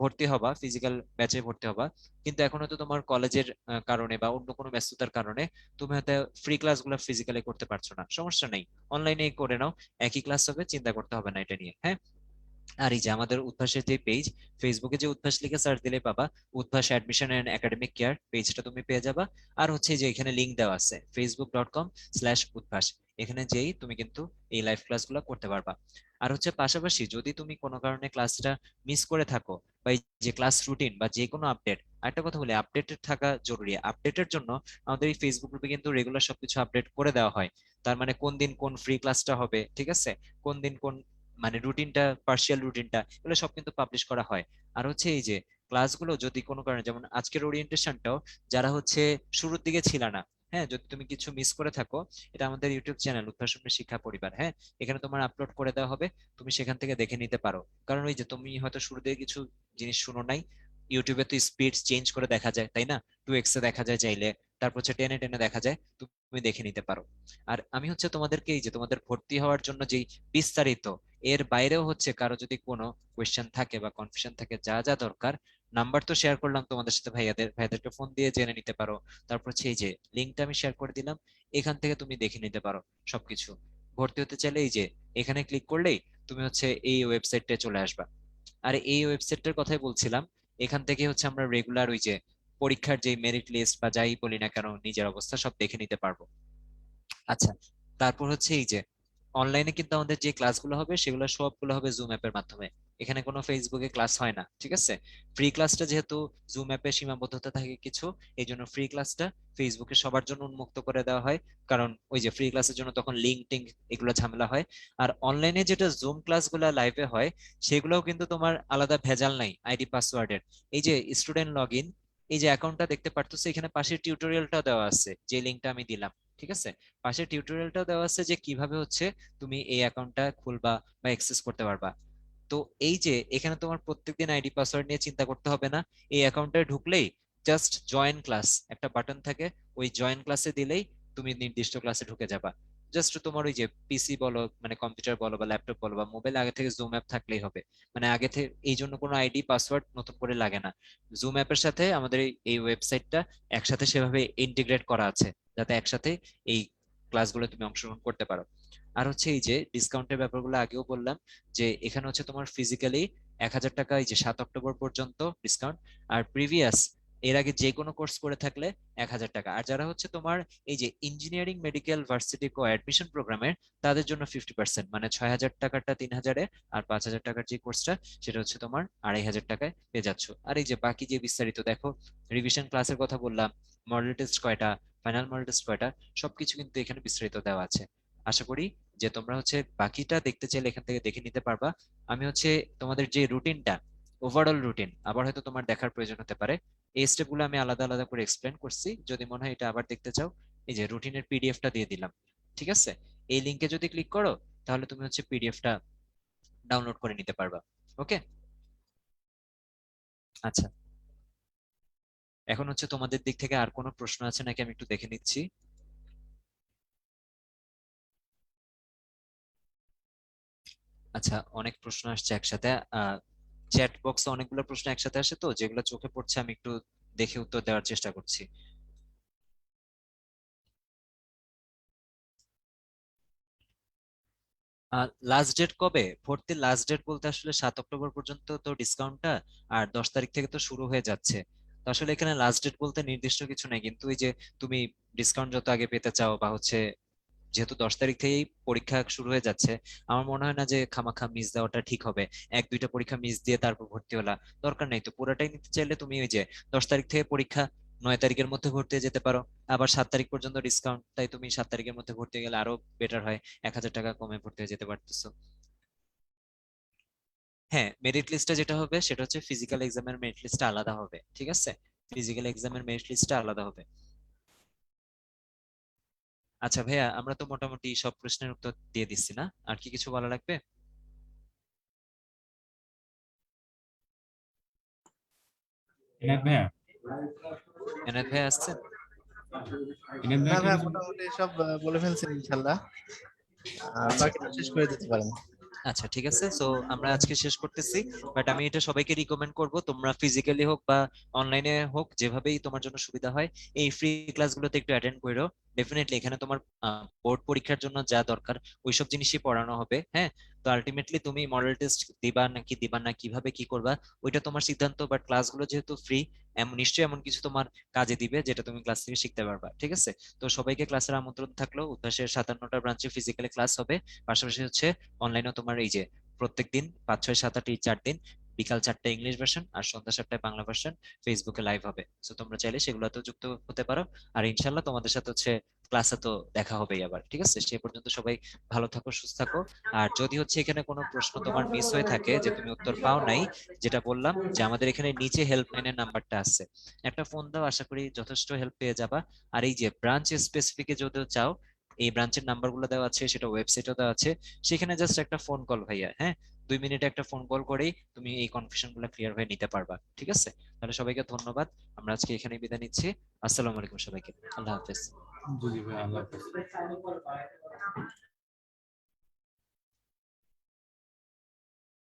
ভর্তি হবা, ফিজিক্যাল ব্যাচে ভর্তি হবা, কিন্তু এখন হয়তো তোমার কলেজের কারণে বা অন্য কোনো ব্যস্ততার কারণে তুমি হয়তো ফ্রি ক্লাসগুলো ফিজিক্যালি করতে পারছো না, সমস্যা নেই, অনলাইনে করে নাও, একই ক্লাস হবে, চিন্তা করতে হবে না এটা নিয়ে। হ্যাঁ, আর এই যে আমাদের উদ্ভাসের যে পেজ, ফেসবুকে যে উদ্ভাস লিখে সার্চ দিলে পাবা, Udvash admission and academic care পেজটা তুমি পেয়ে যাবা। আর হচ্ছে যে এখানে লিংক দেওয়া আছে facebook.com/উদ্ভাস, এখানে যেই তুমি কিন্তু এই লাইভ ক্লাসগুলো করতে পারবা। আর হচ্ছে পাশাপাশি যদি তুমি কোনো কারণে ক্লাসটা মিস করে থাকো, বা এই যে ক্লাস রুটিন বা যে কোনো আপডেট, একটা কথা বলি, আপডেটেড থাকা জরুরি। আপডেটের জন্য আমাদের এই ফেসবুক গ্রুপে কিন্তু রেগুলার সবকিছু আপডেট করে দেওয়া হয়। তার মানে কোন দিন কোন ফ্রি ক্লাসটা হবে, ঠিক আছে, কোন দিন কোন মানে রুটিনটা, পার্শিয়াল রুটিনটা, এগুলো সব কিন্তু পাবলিশ করা হয়। আর হচ্ছে এই যে ক্লাসগুলো যদি কোনো কারণে, যেমন আজকের ওরিয়েন্টেশনটাও, যারা হচ্ছে শুরুর দিকে ছিল না, হ্যাঁ, যদি তুমি কিছু মিস করে থাকো, এটা আমাদের ইউটিউব চ্যানেল উদ্ভাসনের শিক্ষা পরিবার, হ্যাঁ, এখানে তোমার আপলোড করে দেওয়া হবে, তুমি সেখান থেকে দেখে নিতে পারো। কারণ ওই যে তুমি হয়তো শুরু থেকে কিছু জিনিস শুনো নাই, ইউটিউবে তো স্পিড চেঞ্জ করে দেখা যায়, তাই না, 2x এ দেখা যায় চাইলে, তারপর হচ্ছে 10 এ দেখা যায়, তুমি দেখে নিতে পারো। আর আমি হচ্ছে তোমাদেরকে এই যে তোমাদের ভর্তি হওয়ার জন্য যেই বিস্তারিত, এর বাইরেও হচ্ছে কারো যদি কোনো কোয়েশ্চেন থাকে বা কনফিউশন থাকে, যা যা দরকার, নাম্বার তো শেয়ার করলাম তোমাদের সাথে, ভাইয়াদেরকে ফোন দিয়ে জেনে নিতে পারো। তারপর হচ্ছে এই যে লিঙ্কটা আমি শেয়ার করে দিলাম, এখান থেকে তুমি দেখে নিতে পারো সবকিছু। ভর্তি হতে চাইলে এই যে এখানে ক্লিক করলেই তুমি হচ্ছে এই ওয়েবসাইটে চলে আসবা। আর এই ওয়েবসাইটটার কথাই বলছিলাম, এখান থেকে হচ্ছে আমরা রেগুলার ওই যে পরীক্ষার যে মেরিট লিস্ট বা যাই বলি না কেন, নিজের অবস্থা সব দেখে নিতে পারবো। আচ্ছা, তারপর হচ্ছে এই যে অনলাইনে কিন্তু আমাদের যে ক্লাসগুলো হবে সেগুলো সবগুলো হবে জুম অ্যাপের মাধ্যমে, এখানে কোনো ফেসবুকে ক্লাস হয় না, ঠিক আছে। ফ্রি ক্লাসটা যেহেতু জুম অ্যাপে সীমাবদ্ধতা থাকে কিছু, এই জন্য ফ্রি ক্লাসটা ফেসবুকে সবার জন্য উন্মুক্ত করে দেওয়া হয়, কারণ ওই যে ফ্রি ক্লাসের জন্য তখন লিঙ্ক টিঙ্ক এগুলো ঝামেলা হয়। আর অনলাইনে যেটা জুম ক্লাসগুলো লাইভে হয়, সেগুলোও কিন্তু তোমার আলাদা ভেজাল নাই আইডি পাসওয়ার্ডের। এই যে স্টুডেন্ট লগ ইন, এই যে অ্যাকাউন্টটা দেখতে পারতেছো, এখানে পাশে টিউটোরিয়ালটা দেওয়া আছে, যে লিঙ্কটা আমি দিলাম, ঠিক আছে, পাশে টিউটোরিয়ালটাও দেওয়া আছে যে কিভাবে হচ্ছে তুমি এই অ্যাকাউন্টটা খুলবা বা অ্যাক্সেস করতে পারবা। তো এই যে এখানে তোমার প্রত্যেকদিন আইডি পাসওয়ার্ড নিয়ে চিন্তা করতে হবে না, এই অ্যাকাউন্টে ঢুকলেই জাস্ট জয়েন ক্লাস একটা বাটন থাকে, ওই জয়েন ক্লাসে দিলেই তুমি নির্দিষ্ট ক্লাসে ঢুকে যাবা। জাস্ট তোমার ওই যে পিসি বলো, মানে কম্পিউটার বলো বা ল্যাপটপ বলো বা মোবাইল, আগে থেকে জুম অ্যাপ থাকলেই হবে। মানে আগে থেকে এই জন্য কোনো আইডি পাসওয়ার্ড নতুন করে লাগে না। জুম অ্যাপের সাথে আমাদের এই ওয়েবসাইটটা একসাথে সেভাবে ইন্টিগ্রেট করা আছে, যাতে একসাথে এই ক্লাসগুলো তুমি অংশগ্রহণ করতে পারো। আর হচ্ছে এই যে ডিসকাউন্টের ব্যাপারগুলো আগেও বললাম, যে এখানে হচ্ছে তোমার ফিজিক্যালি 1,000 টাকা এই যে 7 অক্টোবর পর্যন্ত ডিসকাউন্ট, আর প্রিভিয়াস এর আগে যে কোনো কোর্স করে থাকলে 1,000 টাকা। আর যারা হচ্ছে তোমার এই যে ইঞ্জিনিয়ারিং মেডিকেল ভার্সিটি কো অ্যাডমিশন প্রোগ্রামের, তাদের জন্য 50%, মানে 6,000 টাকাটা 3,000-এ, আর 5,000 টাকার যে কোর্সটা সেটা হচ্ছে তোমার 2,500 টাকায় পেয়ে যাচ্ছ। আর এই যে বাকি যে বিস্তারিত দেখো, রিভিশন ক্লাসের কথা বললাম, মডেল টেস্ট কয়টা, ফাইনাল মডেল টেস্ট কয়টা, সবকিছু কিন্তু এখানে বিস্তারিত দেওয়া আছে। আশা করি যে তোমরা হচ্ছে বাকিটা দেখতে চাইলে এখান থেকে দেখে নিতে পারবা। আমি হচ্ছে তোমাদের যে রুটিনটা, ওভারঅল রুটিন আবার হয়তো তোমার দেখার প্রয়োজন হতে পারে, এই স্টেপগুলো আমি আলাদা আলাদা করে এক্সপ্লেন করছি, যদি মনে হয় এটা আবার দেখতে চাও, এই যে রুটিনের পিডিএফটা দিয়ে দিলাম, ঠিক আছে, এই লিংকে যদি ক্লিক করো তাহলে তুমি হচ্ছে পিডিএফটা ডাউনলোড করে নিতে পারবা। ওকে, আচ্ছা, এখন হচ্ছে তোমাদের দিক থেকে আর কোনো প্রশ্ন আছে নাকি আমি একটু দেখে নিচ্ছি। আচ্ছা, অনেক প্রশ্ন আসছে একসাথে, চ্যাট বক্সে অনেকগুলো প্রশ্ন একসাথে আসে, তো যেগুলো চোখে পড়ছে আমি একটু দেখে উত্তর দেওয়ার চেষ্টা করছি। লাস্ট ডেট কবে ভর্তির? লাস্ট ডেট বলতে আসলে 7 অক্টোবর পর্যন্ত তো ডিসকাউন্টটা, আর 10 তারিখ থেকে তো শুরু হয়ে যাচ্ছে। তো আসলে এখানে লাস্ট ডেট বলতে নির্দিষ্ট কিছু নাই, কিন্তু এই যে তুমি ডিসকাউন্ট যত আগে পেতে চাও, বা হচ্ছে যেহেতু 10 তারিখ থেকেই পরীক্ষা শুরু হয়ে যাচ্ছে, আমার মনে হয় না যে খামাখা মিস দেওয়াটা ঠিক হবে। 1-2টা পরীক্ষা মিস দিয়ে তারপর ভর্তি হলা, দরকার নেই তো। পুরোটাই নিতে চাইলে তুমি ওই যে 10 তারিখ থেকে পরীক্ষা, 9 তারিখের মধ্যে ভর্তি হয়ে যেতে পারো। আবার 7 তারিখ পর্যন্ত ডিসকাউন্ট, তাই তুমি 7 তারিখের মধ্যে ভর্তি হয়ে গেলে আরো বেটার হয়, 1,000 টাকা কমে ভর্তি হয়ে যেতে পারতেছো। হ্যাঁ, মেরিট লিস্টটা যেটা হবে সেটা হচ্ছে ফিজিক্যাল এক্সামের মেরিট লিস্টটা আলাদা হবে, ঠিক আছে? ফিজিক্যাল এক্সামের মেরিট লিস্টটা আলাদা হবে। আচ্ছা ভাইয়া, আমরা তো মোটামুটি সব প্রশ্নের উত্তর দিয়ে দিচ্ছি না, আর কি কিছু বলা লাগবে? এনায়েত ভাইয়া, এনায়েত ভাইয়া আসছেন? এনায়েত না ভাইয়াকে ভাই, কিছু মোটামুটি সব বলে ফেলছেন ইনশাল্লাহ। বাকিটা শেষ করে দিতে পারেন। আচ্ছা ঠিক আছে, সো আমরা আজকে শেষ করতেছি। বাট আমি এটা সবাইকে রিকমেন্ড করব, তোমরা ফিজিক্যালি হোক বা অনলাইনে হোক, যেভাবেই তোমার জন্য সুবিধা হয়, এই ফ্রি ক্লাসগুলোতে একটু অ্যাটেন্ড করো। ডেফিনেটলি এখানে তোমার বোর্ড পরীক্ষার জন্য যা দরকার ওইসব জিনিসই পড়ানো হবে, হ্যাঁ? তো আলটিমেটলি তুমি মডেল টেস্ট দিবা নাকি দিবা না, কিভাবে কি করবা ওইটা তোমার সিদ্ধান্ত, বাট ক্লাসগুলো যেহেতু ফ্রি, এমন নিশ্চয়ই এমন কিছু তোমার কাজে দিবে যেটা তুমি ক্লাস থেকে শিখতে পারবা, ঠিক আছে? তো সবাইকে ক্লাসের আমন্ত্রণ থাকলো। উদ্ভাসের 57টা ব্রাঞ্চে ফিজিক্যালি ক্লাস হবে, পাশাপাশি হচ্ছে অনলাইনে তোমার এই যে প্রত্যেকদিন 5, 6, 7, 8 এই 4 দিন বিকাল 4টায় ইংলিশ ভার্সন আর সন্ধ্যা 7টায় বাংলা ভার্সন ফেসবুকে লাইভ হবে। সো তোমরা চাইলে সেগুলোতেও যুক্ত হতে পারো। আর ইনশাল্লাহ তোমাদের সাথে হচ্ছে ক্লাসে তো দেখা হবেই আবার, ঠিক আছে? সে পর্যন্ত সবাই ভালো থাকো, সুস্থ থাকো। আর যদি হচ্ছে এখানে কোনো প্রশ্ন তোমার মিস হয়ে থাকে যে তুমি উত্তর পাও নাই, যেটা বললাম যে আমাদের এখানে নিচে হেল্পলাইনের নাম্বারটা আছে, একটা ফোন দাও, আশা করি যথেষ্ট হেল্প পেয়ে যাবা। আর এই যে ব্রাঞ্চ স্পেসিফিকে যদি চাও, এই ব্রাঞ্চের নাম্বারগুলো দেওয়া আছে, সেটা ওয়েবসাইটও দেওয়া আছে, সেখানে জাস্ট একটা ফোন কল ভাইয়া, হ্যাঁ? 2 মিনিটে একটা ফোন কল করেই তুমি এই কনফিউশন গুলো ক্লিয়ার হয়ে নিতে পারবা, ঠিক আছে? তাহলে সবাইকে ধন্যবাদ, আমরা আজকে এখানেই বিদায় নিচ্ছি। আসসালামু আলাইকুম সবাইকে, আল্লাহ হাফেজ। জি জি ভাই, আল্লাহ হাফেজ।